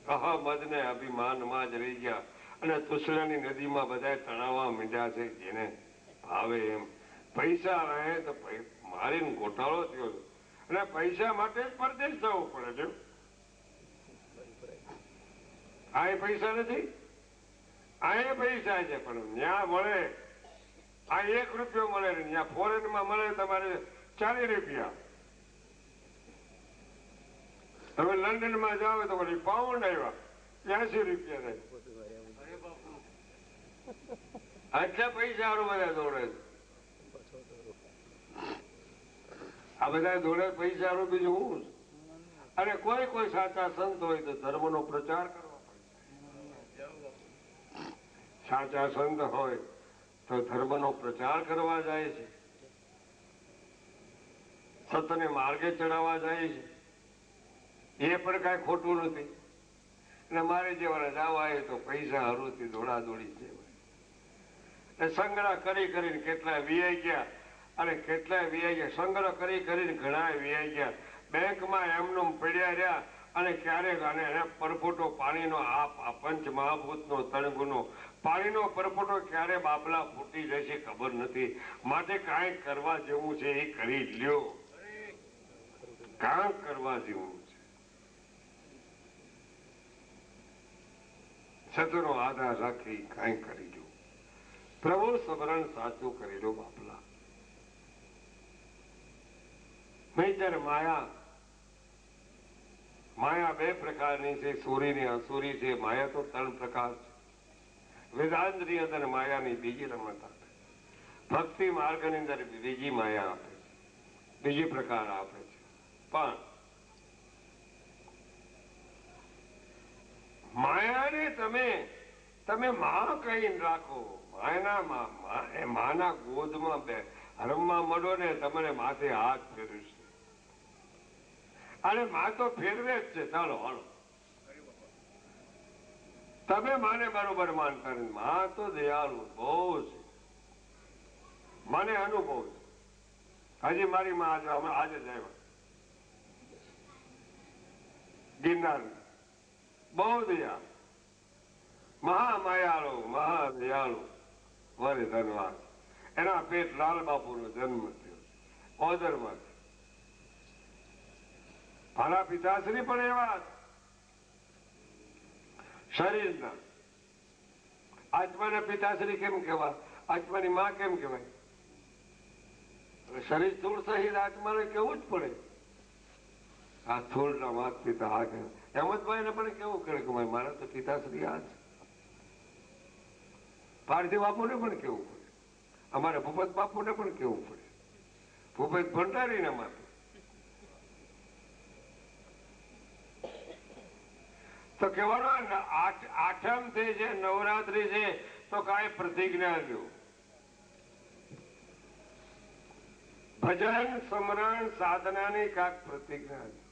અહમદ ને અભિમાનમાં જ રહી ગયા અને તુસલાની નદીમાં બધા તણાવવા મીંડ્યા છે જેને ભાવે એમ. પૈસા રહે તો મારીને ગોટાળો થયો અને પૈસા માટે જ પરદેશ જવું પડે છે. આ પૈસા નથી, આ પૈસા છે પણ ત્યાં મળે આ 1 રૂપિયો મળે ને ત્યાં ફોરેનમાં મળે તમારે 40 રૂપિયા. હવે લંડનમાં જાવ તો વળી પાઉન્ડ આવ્યા 80 રૂપિયા થાય. આટલા પૈસા બધા દોડે છે. આ બધા દોડે પૈસા બીજું હું. અને કોઈ સાચા સંત હોય તો ધર્મનો પ્રચાર કરવો પડે. સાચા સંત હોય તો ધર્મનો પ્રચાર કરવા જાય છે, સતને માર્ગે ચડાવવા જાય છે. એ પણ કઈ ખોટું નથી. અને મારે જેવાને જવા એ તો પૈસા હરુથી દોડાદોડી છે. સંગ્રહ કરીને કેટલાય વીઆઈ ગયા અને કેટલાય વીઆઈ ગયા. સંગ્રહ કરીને ઘણા વીઆઈ ગયા. બેંકમાં એમનું પડ્યા રહ્યા અને ક્યારેક અને એને પરપોટો પાણીનો આ પંચ મહાભૂતનો તણગુનો પાણીનો પરપોટો ક્યારે બાબલા ફૂટી જશે ખબર નથી. માટે કાંઈક કરવા જેવું છે એ કરી લ્યો. કાંઈક કરવા જેવું છે. સતનો આધાર રાખી કાંઈ કરી લો. પ્રભુ સ્મરણ સાચું કરી લો બાપલા. નહીંતર માયા 2 પ્રકારની છે, સૂરી ને અસૂરી છે. માયા તો 3 પ્રકાર છે. વેદાંતની અંદર માયાની બીજી રમત આપે, ભક્તિ માર્ગની અંદર બીજી માયા આપે છે, બીજી પ્રકાર આપે છે. પણ માયાને તમે માં કહીને રાખો. માના ગોદમાં રમવા મળો ને તમને માથે હાથ ફેરવશે. અને માં તો ફેરવે જ છે. ચાલો હાલો, તમે માને બરોબર માનતા નથી. માં તો દયાળુ બહુ છે. મને અનુભવ છે. હજી મારી માં આજે જ આવ્યા ગિરનાર. બહુ દયાળુ, મહાદયાળુ, વરે ધનવાન. એના પેટ લાલ બાપુનો જન્મ થયો ઓદરમાં. મારા પિતાશ્રી પણ એવા શરીરના. આત્માના પિતાશ્રી કેમ કહેવાય? આત્માની માં કેમ કહેવાય? શરીર સ્થૂળ સહિત આત્માને કેવું જ પડે. આ સ્થૂળના માત પિતા આ કહેવાય. હેમંતભાઈને પણ કેવું કરે કે મારા તો પિતાશ્રી આ છે. પાર્થિવ બાપુને પણ કેવું પડે. અમારે ભૂપત બાપુને પણ કેવું પડે. ભૂપત ભંડારીને માટે તો કહેવાનો આઠમ થઈ છે, નવરાત્રી છે તો કાંઈ પ્રતિજ્ઞા લ્યો. ભજન સ્મરણ સાધનાની કાંઈક પ્રતિજ્ઞા લ્યો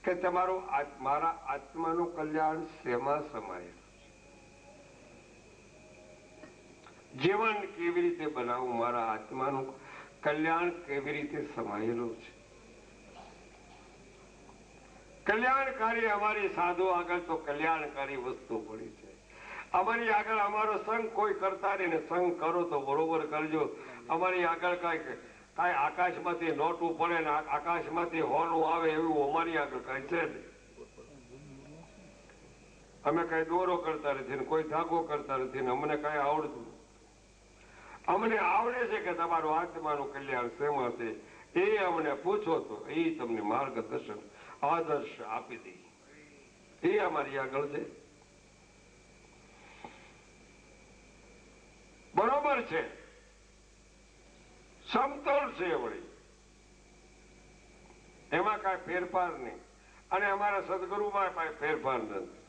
કે તમારું મારા આત્માનું કલ્યાણ શેમાં સમાયેલું છે. જીવન કેવી રીતે બનાવવું, મારા આત્માનું કલ્યાણ કેવી રીતે સમાયેલું છે. કલ્યાણકારી અમારી સાધુ આગળ તો કલ્યાણકારી વસ્તુ પડી છે. અમારી આગળ અમારો સંગ કોઈ કરતા નહીં ને સંગ કરો તો બરોબર કરજો. અમારી આગળ કાંઈક કાંઈ આકાશમાંથી નોટું પડે ને આકાશમાંથી હોનું આવે એવું અમારી આગળ કાંઈ છે નહીં. અમે કઈ દોરો કરતા નથી ને કોઈ ધાગો કરતા નથી ને અમને કઈ આવડતું. અમને આવડે છે કે તમારું આત્માનું કલ્યાણ શેમાં છે એ અમને પૂછો તો એ તમને માર્ગદર્શન આદર્શ આપી દે. એ અમારી આગળ છે. બરોબર છે, સમતોલ છે વળી, એમાં કાંઈ ફેરફાર નહીં. અને અમારા સદગુરુમાં કાંઈ ફેરફાર નથી.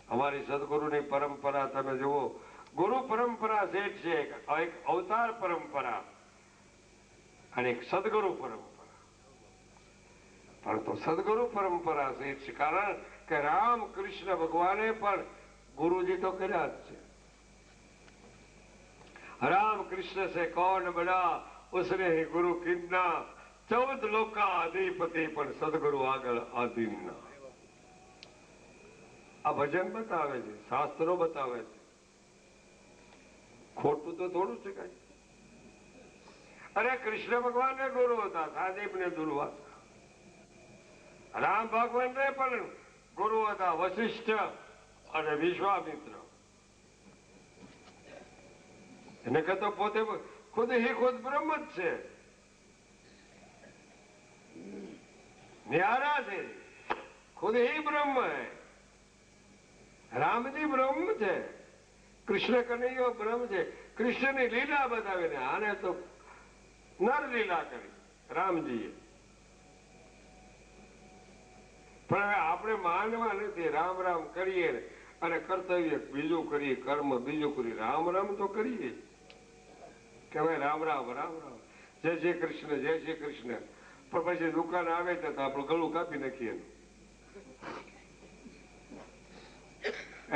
અમારી સદગુરુની પરંપરા તમે જુઓ, ગુરુ પરંપરા શેઠ છે, એક અવતાર પરંપરા અને એક સદગુરુ પરંપરા. પરંતુ સદગુરુ પરંપરા શેઠ છે, કારણ કે રામ કૃષ્ણ ભગવાને પણ ગુરુજી તો કર્યા જ છે. राम कृष्ण से कौन बड़ा उसने ही गुरु कितना 14 लोक का अधिपति પણ સદગુરુ આગળ આધીન. આ ભજન બતાવે છે, શાસ્ત્રો બતાવે છે. ખોટું તો થોડું છે કઈ. અરે કૃષ્ણ ભગવાન ને ગુરુ હતા, સાદીપ ને દુર્વાસા. રામ ભગવાન ને પણ ગુરુ હતા, વશિષ્ઠ અને વિશ્વામિત્ર. એને કહેતો પોતે ખુદ બ્રહ્મ જ છે, ન્યારા છે, ખુદ ही બ્રહ્મ है. રામજી બ્રહ્મ છે, કૃષ્ણ કનૈયો બ્રહ્મ છે. કૃષ્ણની લીલા બતાવીને આને તો નર લીલા કરી રામજીએ. પણ હવે આપણે માનવા નથી. રામ રામ કરીએ અને કર્તવ્ય બીજું કરીએ, કર્મ બીજું કરીએ. રામ રામ તો કરીએ કે ભાઈ રામ રામ રામ રામ, જય શ્રી કૃષ્ણ જય શ્રી કૃષ્ણ. પણ પછી દુકાન આવે તો આપણું ગળું કાપી નાખીએ.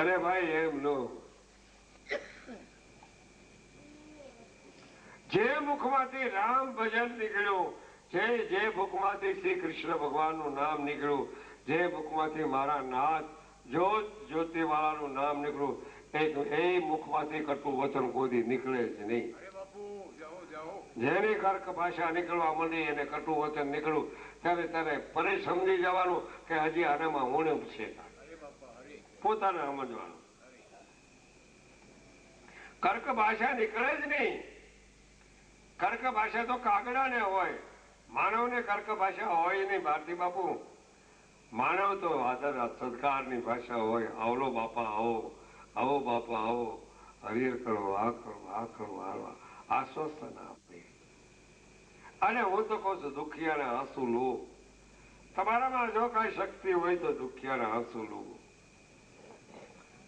અરે ભાઈ એમ નો. જે મુખમાંથી રામ ભજન નીકળ્યું, જે મુખમાંથી શ્રી કૃષ્ણ ભગવાનનું નામ નીકળ્યું, જે મુખમાંથી મારા નાથ જ્યોતિ વાળાનું નામ નીકળ્યું, એ મુખમાંથી કટુ વચન કોઈ નીકળે જ નહીં. જેની કર્ક ભાષા નીકળવા માંડી એને કટુ વચન નીકળ્યું ત્યારે પરે સમજી જવાનું કે હજી આનામાં ઉણપ છે. પોતાને સમજવાનું. કર્ક ભાષા નીકળે જ નહીં. કર્ક ભાષા તો કાગડાને હોય, માનવને કર્ક ભાષા હોય નહીં. ભારતી બાપુ, માનવ તો આદર સત્કારની ભાષા હોય. આવલો બાપા આવો, આવો બાપા આવો, હરિહર કરો, આ કરો, આ કરો, આશ્વાસન આપે. અને હું તો કહું છું દુખિયાને આંસુ લો. તમારામાં જો કઈ શક્તિ હોય તો દુખિયાને આંસુ લો.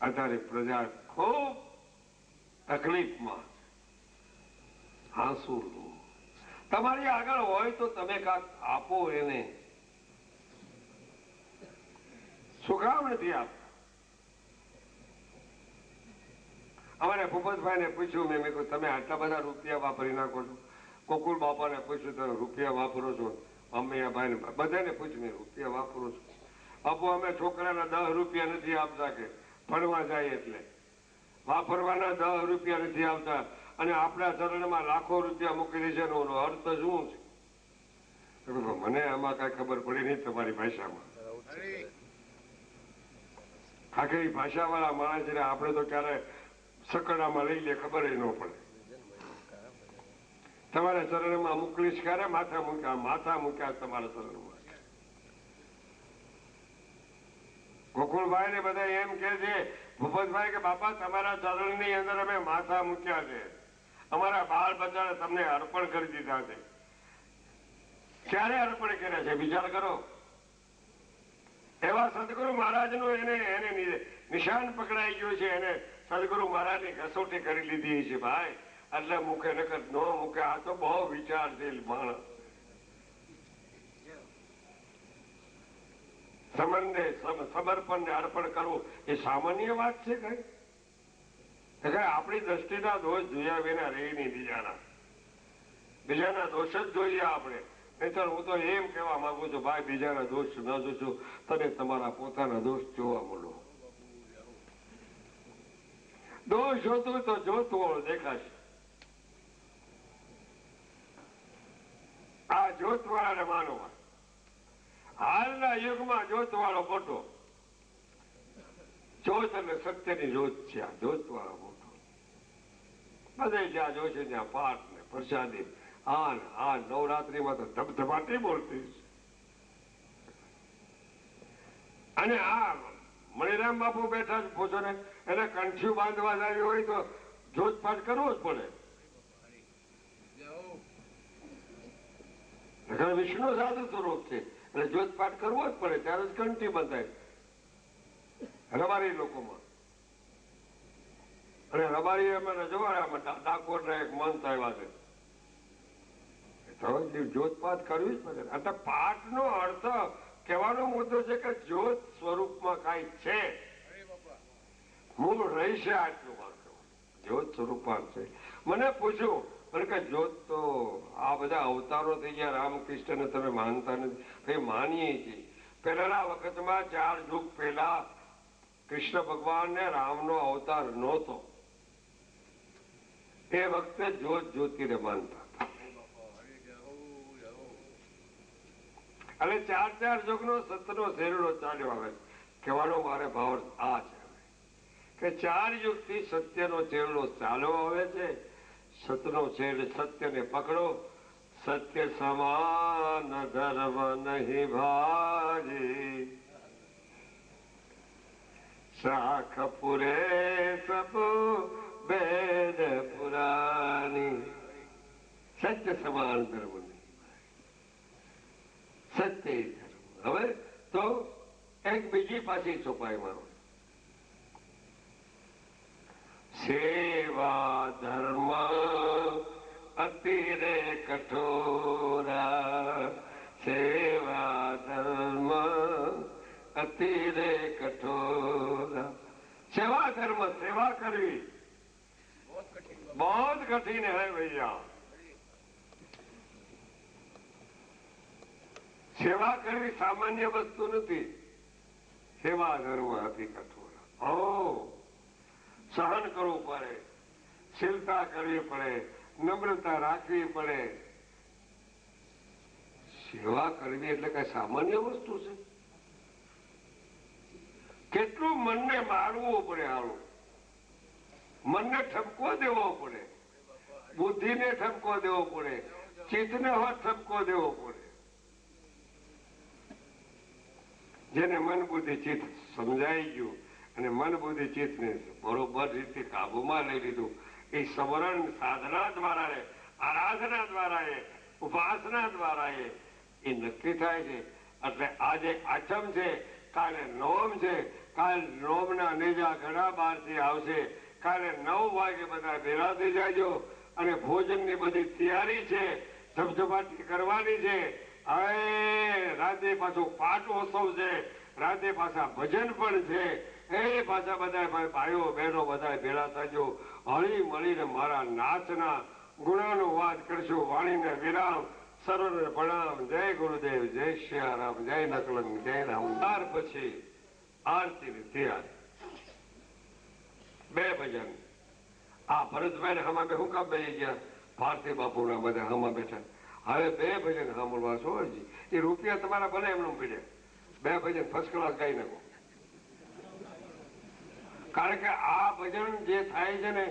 અત્યારે પ્રજા ખૂબ તકલીફમાં, આંસુ લો. તમારી આગળ હોય તો તમે કાંક આપો એને. શું કામ નથી આપતા? અમારે ભૂપતભાઈને પૂછ્યું, મેં કહ્યું તમે આટલા બધા રૂપિયા વાપરી નાખો છો. ગોકુળ બાપાને પૂછ્યું તમે રૂપિયા વાપરો છો? અમ્મૈયાભાઈને બધાને પૂછ્યું મેં રૂપિયા વાપરો છો? બાપુ અમે છોકરાના 10 રૂપિયા નથી આપતા, કે ભણવા જાય એટલે વાપરવાના 10 રૂપિયા નથી આપતા, અને આપણા ચરણમાં લાખો રૂપિયા મૂકી દે છે. એનો અર્થ શું છે? મને આમાં કઈ ખબર પડી નહીં તમારી ભાષામાં. આખી ભાષા વાળા માણસ છે, આપણે તો ક્યારે સકડામાં લઈ લે ખબર ન પડે. તમારા ચરણમાં મોકલીશ ક્યારે? માથા મૂક્યા તમારા ચરણમાં. ગોકુળભાઈ ને બધા એમ કે છે, ભૂપતભાઈ કે બાપા તમારા ચરણની અંદર અમે માથા મૂક્યા છે, અમારા બાળ બચ્ચાને તમને અર્પણ કરી દીધા છે. ક્યારે અર્પણ કર્યા છે વિચાર કરો. એવા સદગુરુ મહારાજનું એને નિશાન પકડાઈ ગયું છે. એને સદગુરુ મહારાજની કસોટી કરી લીધી છે. ભાઈ એટલે મૂકે નકર ન મૂકે. આ તો બહુ વિચારશીલ માણસ. સમર્પણ ને અર્પણ કરવું એ સામાન્ય વાત છે કઈ? આપણી દ્રષ્ટિના દોષ જોયા વિના રહી નહીં. બીજાના દોષ જ જોઈએ આપણે. નહીતર હું તો એમ કહેવા માંગુ છું, ભાઈ બીજાના દોષ ન જોશો, તમે તમારા પોતાના દોષ જોવા મળો. દોષ જોતું તો જોતું દેખાશે. તારે માનવા. હાલના યુગમાં જોત વાળો મોટો, જોત એટલે સત્યની જોત છે. આ જોત વાળો મોટો બધે જ્યાં જોશે ત્યાં પાઠ ને પ્રસાદી આ નવરાત્રીમાં તો ધબધબાટી બોલતી છે. અને આ મણિરામ બાપુ બેઠા જ પૂછો ને, એને કંઠ્યું બાંધવા આવી હોય તો જોત પાઠ કરવો જ પડે. વિષ્ણુ સાધુ સ્વરૂપ છે એટલે જોત પાઠ કરવો જ પડે, ત્યારે જ કંઠી બંધાય રબારી લોકોમાં. અને રબારી અમે જોવા ડાકોર ના એક મંત આવ્યા છે, તો જોત પાઠ કરવી જ પડે. એટલે પાઠ નો અર્થ કહેવાનો મુદ્દો છે કે જોત સ્વરૂપમાં કઈ છે, મૂળ રહી છે. આટલું જોત સ્વરૂપમાં છે. મને પૂછ્યું મને કે જોત તો આ બધા અવતારો થઈ ગયા રામકૃષ્ણને તમે માનતા નથી? ભાઈ માનીએ છીએ. પહેલાના વખતમાં 4 યુગ પહેલા કૃષ્ણ ભગવાન ને રામનો અવતાર નહોતો, એ વખતે જોત જ્યોતિને માનતા હતા. અને 4 યુગનો સતનો શેરડો ચાલ્યો આવે. કહેવાનો મારે ભાવ આ છે કે 4 યુગથી સત્યનો ચેરડો ચાલ્યો આવે છે. સતનો છેડ સત્યને પકડો. સત્ય સમાન ધર્મ નહીં ભાજી, શાખ પુરે સબ વેદ પુરાની. સત્ય સમાન ધર્મ નહીં, સત્ય ધર્મ. હવે તો એક બીજી પાછી ચોપાઈ મારો, સેવા ધર્મ અતિરે કઠોરા. સેવા ધર્મ અતિરે કઠોરા. સેવા ધર્મ, સેવા કરવી बहुत कठिन है भैया. સેવા કરવી સામાન્ય વસ્તુ નથી. સેવા ધર્મ અતિ કઠોર. સહન કરવું પડે, શીલતા કરવી પડે, નમ્રતા રાખવી પડે. સેવા કરવી એટલે કઈ સામાન્ય વસ્તુ છે? કેટલું મનને મારવું પડે, હારું મનને ઠપકો દેવો પડે, બુદ્ધિને ઠપકો દેવો પડે, ચિત્તને ઠપકો દેવો પડે. જેને મન બુદ્ધિ ચિત્ત સમજાઈ ગયું અને મન બુદ્ધિ ચિત્તને બરોબર રીતે કાબુમાં લઈ લીધું, એ સ્મરણ સાધના દ્વારા, આરાધના દ્વારા, ઉપાસના દ્વારા એ નક્કી થાય છે. એટલે આજે આઠમ છે, કાલે નવમ છે. કાલે નવમના નેજા ઘણા બહારથી આવશે. કાલે 9 વાગે બધા ભેગા થઈ જાજો અને ભોજનની બધી તૈયારી છે, ધબધબાટી કરવાની છે. હવે રાતે પાછો પાટોત્સવ છે, રાતે પાછા ભજન પણ છે. એ પાછા બધા ભાઈઓ બહેનો બધા ભેગા થજો, હળી મળીને મારા નાચના ગુણાનો વાત કરશું. વાણીને વિરામ, સર્વને પ્રણામ. જય ગુરુદેવ, જય સિયારામ, જય નકલંગ, જય રામ. ત્યાર પછી આરતીની તૈયારી, 2 ભજન. આ ભરતભાઈ હમા બે હું કામ બેસી ગયા? ભારતી બાપુના બધા હમા બેઠા. હવે 2 ભજન સાંભળવા છો હજી. એ રૂપિયા તમારા ભલે એમનું પીડે. 2 ભજન ફર્સ્ટ ક્લાસ ગાઈ નાખો. કારણ કે આ ભજન જે થાય છે ને,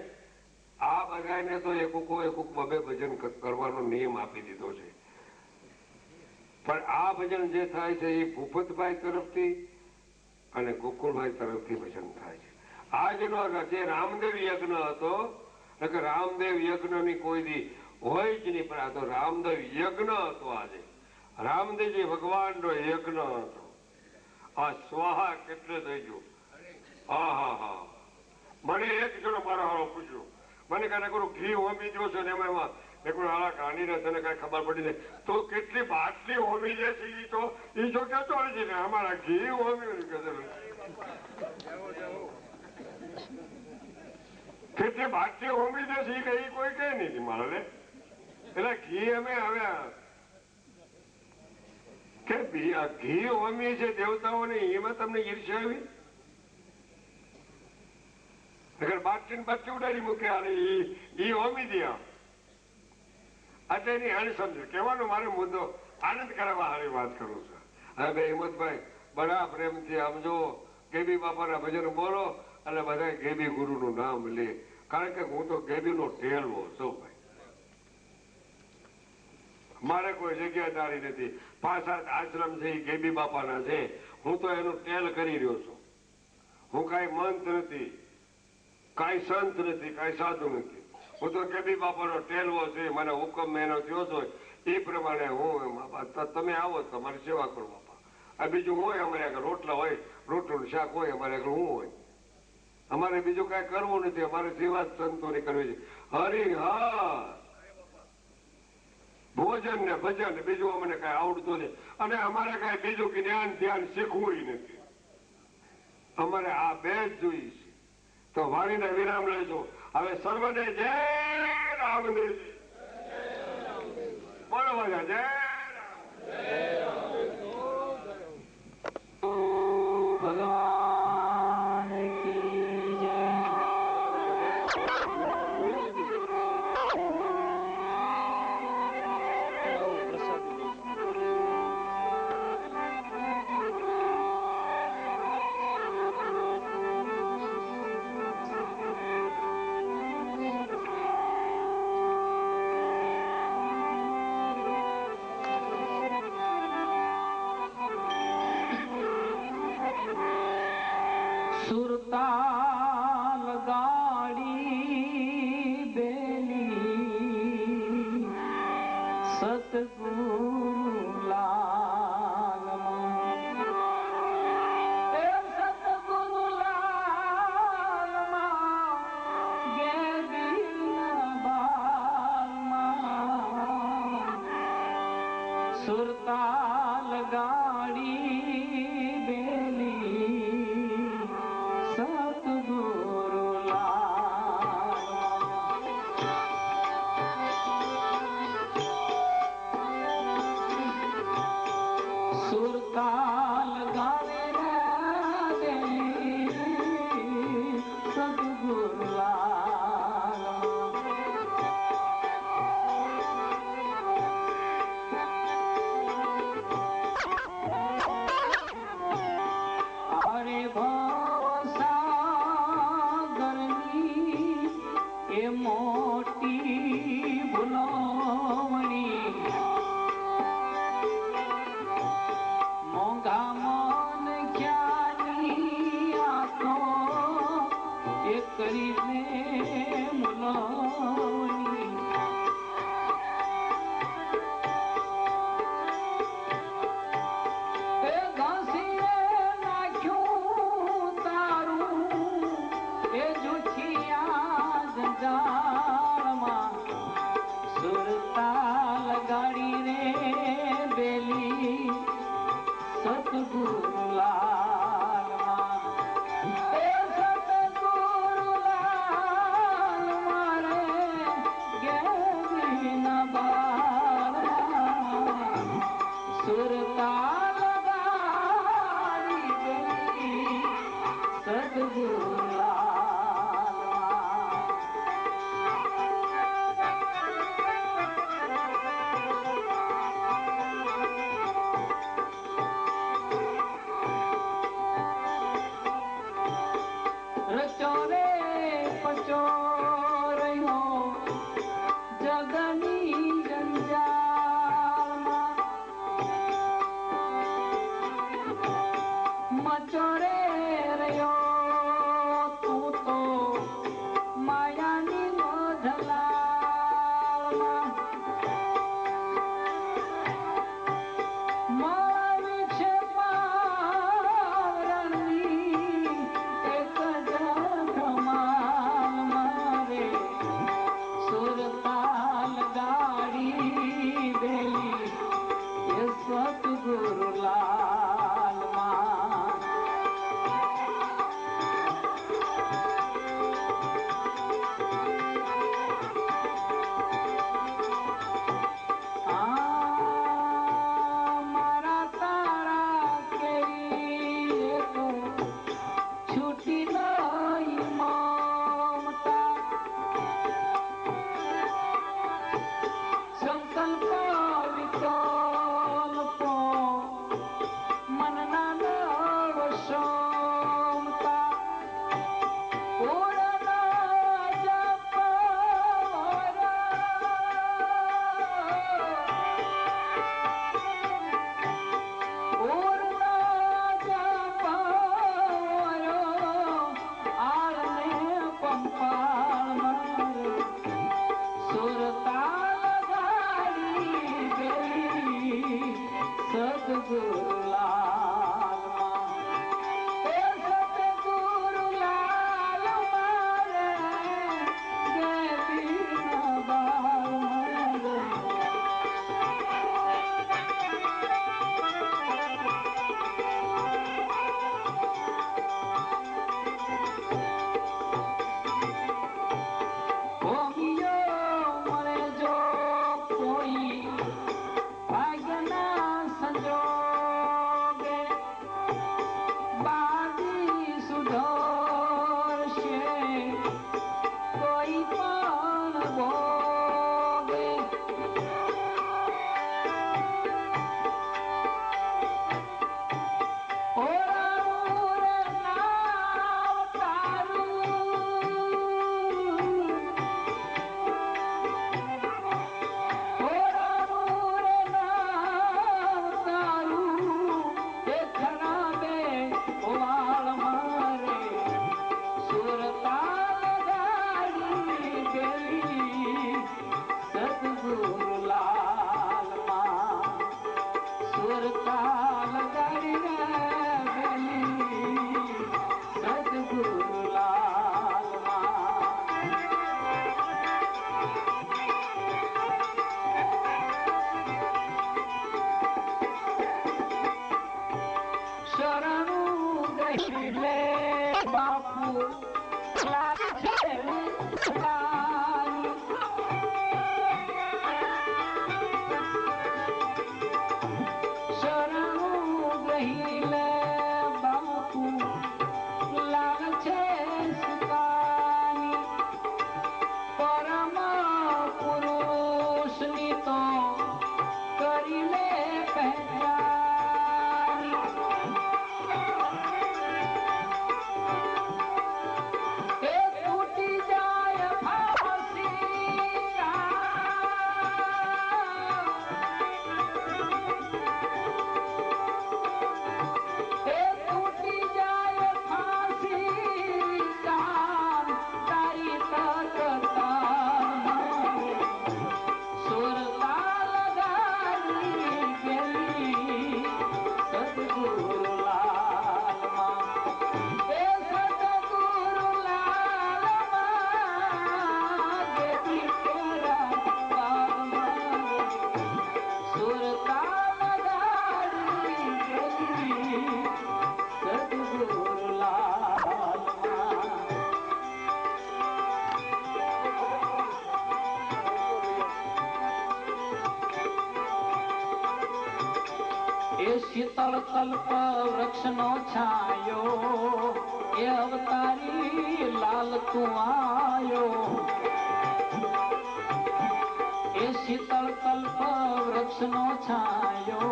આ બધાને તો એકુક 2 ભજન કરવાનો નિયમ આપી દીધો છે. પણ આ ભજન જે થાય છે એ ભૂપતભાઈ તરફથી અને ગોકુળભાઈ તરફથી ભજન થાય છે. આજનો જે રામદેવ યજ્ઞ હતો, કે રામદેવ યજ્ઞની કોઈ દી હોય જ નહીં, પણ આ તો રામદેવ યજ્ઞ હતો. આજે રામદેવજી ભગવાનનો યજ્ઞ હતો. આ સ્વાહા કેટલે થઈ ગયું. હા મને એક જણો મારો હારો પૂછ્યો, મને કાંઈ કરું ઘી હોમી દો છો ને એમાં આ કાનીને તને કઈ ખબર પડી ને તો કેટલી બાટલી હોમી જાય છે. એ તો કેતો છે ને અમારા ઘી હોમી કેટલી બાટલી હોમી દે છે એ કોઈ કઈ નહીં મારે. એટલે ઘી અમે હવે કે ઘી હોમી છે દેવતાઓને, એમાં તમને ઈર્ષ્યા આવી? બાટલી ઉડાડી મૂકે ઈ હોમી દે. એટલે એની હાની સમજો. કહેવાનો મારો મુદ્દો આનંદ કરવા હારી વાત કરું છું. હવે બે હિંમતભાઈ બડા પ્રેમથી આમ જો ગેબી બાપાના ભજન બોલો અને બધા ગેબી ગુરુનું નામ લે, કારણ કે હું તો ગેબીનો ટેલવો છું ભાઈ. મારે કોઈ જગ્યાદારી નથી. 5-7 આશ્રમ છે એ ગેબી બાપાના છે. હું તો એનું ટેલ કરી રહ્યો છું. હું કાંઈ મંત નથી, કાંઈ સંત નથી, કાંઈ સાધુ નથી. હું તો ગેબી બાપાનો ટેલવો છે. મને હુકમ એનો થયો છો એ પ્રમાણે હું તમે આવો તમારી સેવા કરો બાપા. આ બીજું હોય અમારે આગળ રોટલા હોય, રોટલું શાક હોય અમારે આગળ હું હોય. અમારે બીજું કાંઈ કરવું નથી. અમારે સેવા જ સંતોની કરવી છે. હરિહર ભોજન ને ભજન બીજું અમને કઈ આવડતું નથી. અને અમારે કઈ બીજું જ્ઞાન ધ્યાન શીખવું નથી. અમારે આ બે જ જોઈએ છે. તો વાણીને વિરામ લેજો. હવે સર્વને જય રામદેવજી. બોલો બધા જય ભગવાન કી જય. સુરતાલ ગાડી બેલી સતગુરુ લાલમાં, સતગુરુ લાલમાં ગેબીના બાલમાં. સુરતાલ ગાડી બેલી સતગુરુ લાલમાં. સુરતાલ ગાવે બેલી સતગુરુ લાલમાં. અરે ભવસાગરની એ મોટી ભૂલોવણી, મોંઘા મન ખ્યાલી આંખો એ કરીને મુલોવણી. એ ઘસીએ નાખ્યું તારું એ જુઠિયા જંજાળમાં. સુરતાલ ગાડી રે બેલી સતગુરુ લાલમાં. એ સતગુરુ લાલમાં રે ગેબીના બાળમાં. સુરતાલ ગાડી બેલી સતગુરુ લાલમાં. રચો રે પચો રહ્યો જગની જંજાળમાં. મચો રે રહ્યો તું તો માયાની મોઢલાળમાં. મારા વિક્ષેપાવરણની એક જ ધમાલ મારે. સુરતાલ ગાડી બેલી એ સતગુરુ લાલમાં. મારા તારા કેરી તું છૂટી નહીં મમતા. સંકલ્પ વિતો શીતળ કલ્પ વૃક્ષનો છાયો એ અવતારી લાલ તું આયો એ શીતળ કલ્પ વૃક્ષનો છાયો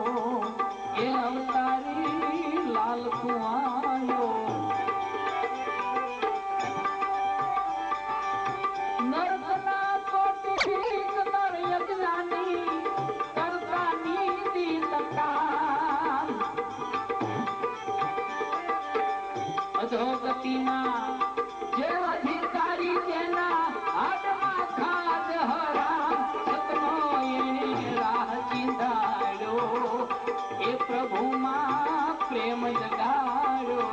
એ અવતારી લાલ તું આયો નર્કના કોટી નર યજ્ઞાની કરતા નીતિ તકા અધોગતિના જે અધિકારી જેના હાડમાં ખાદ હરામ સતનો એને રાહ ચીંધાડ્યો એ પ્રભુમાં પ્રેમ જગાડ્યો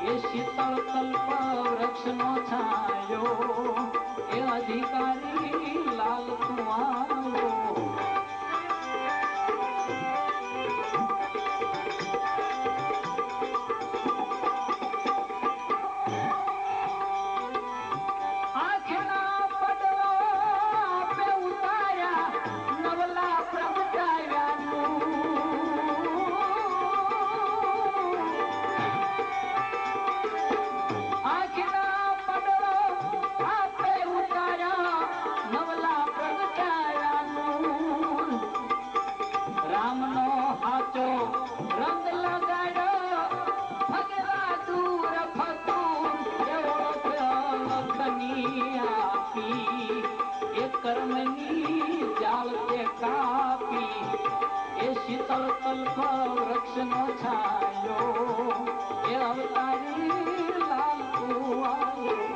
એ શીતળ કલ્પ વૃક્ષનો છાયો એ અધિકારી લાલ તું આવ્યો શીતળ કલ્પ વૃક્ષનો છાયો એ અવતારી લાલ તું આવ્યો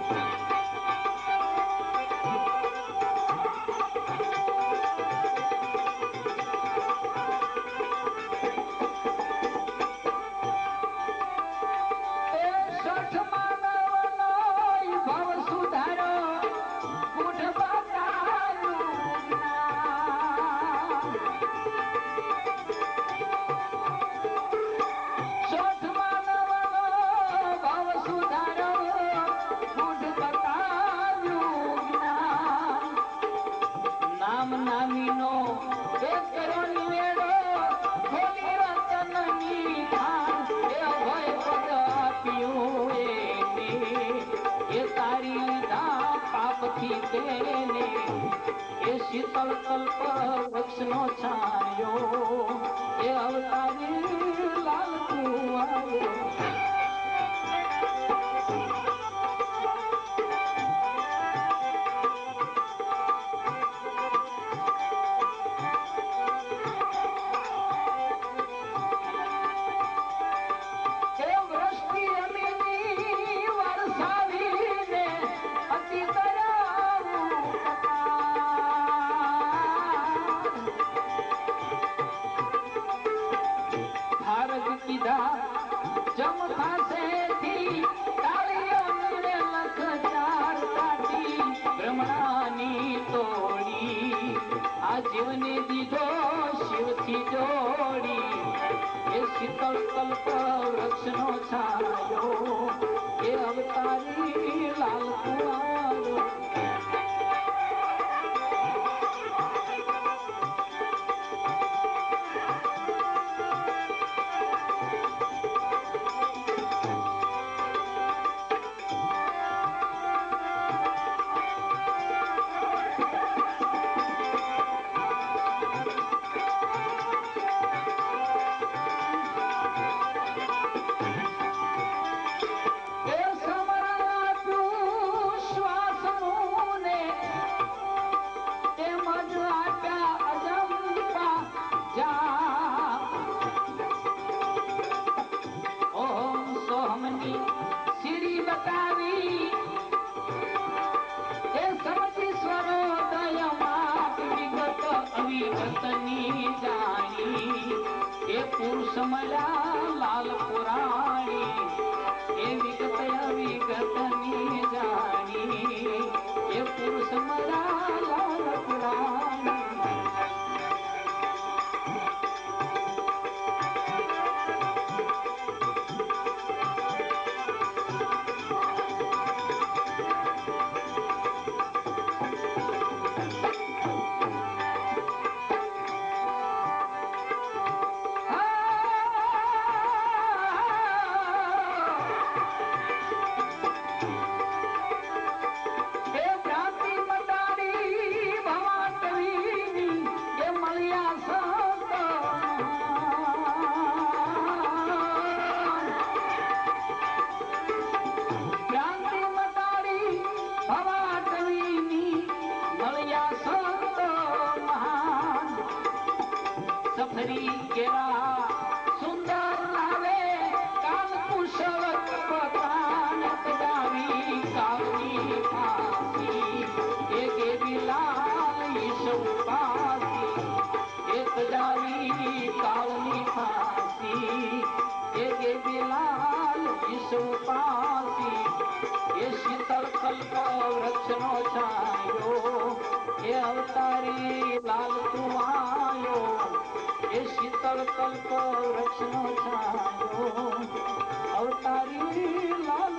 શીતળ કલ્પ વૃક્ષનો છાયો એ અવતારી લાલ તું આવ્યો જીવને દીધો શિવથી જોડી એ શીતળ કલ્પ વૃક્ષનો છાયો એ અવતારી લાલ કુવારો પુરુષ મળ્યા લાલ પુરાણી એ વિગત વિગતની જાણી એ પુરુષ મળ્યા લાલ પુરાણી અવતારી લાલ કુવાયો એ શીતળ કલ્પ વૃક્ષનો છાયો અવતારી લાલ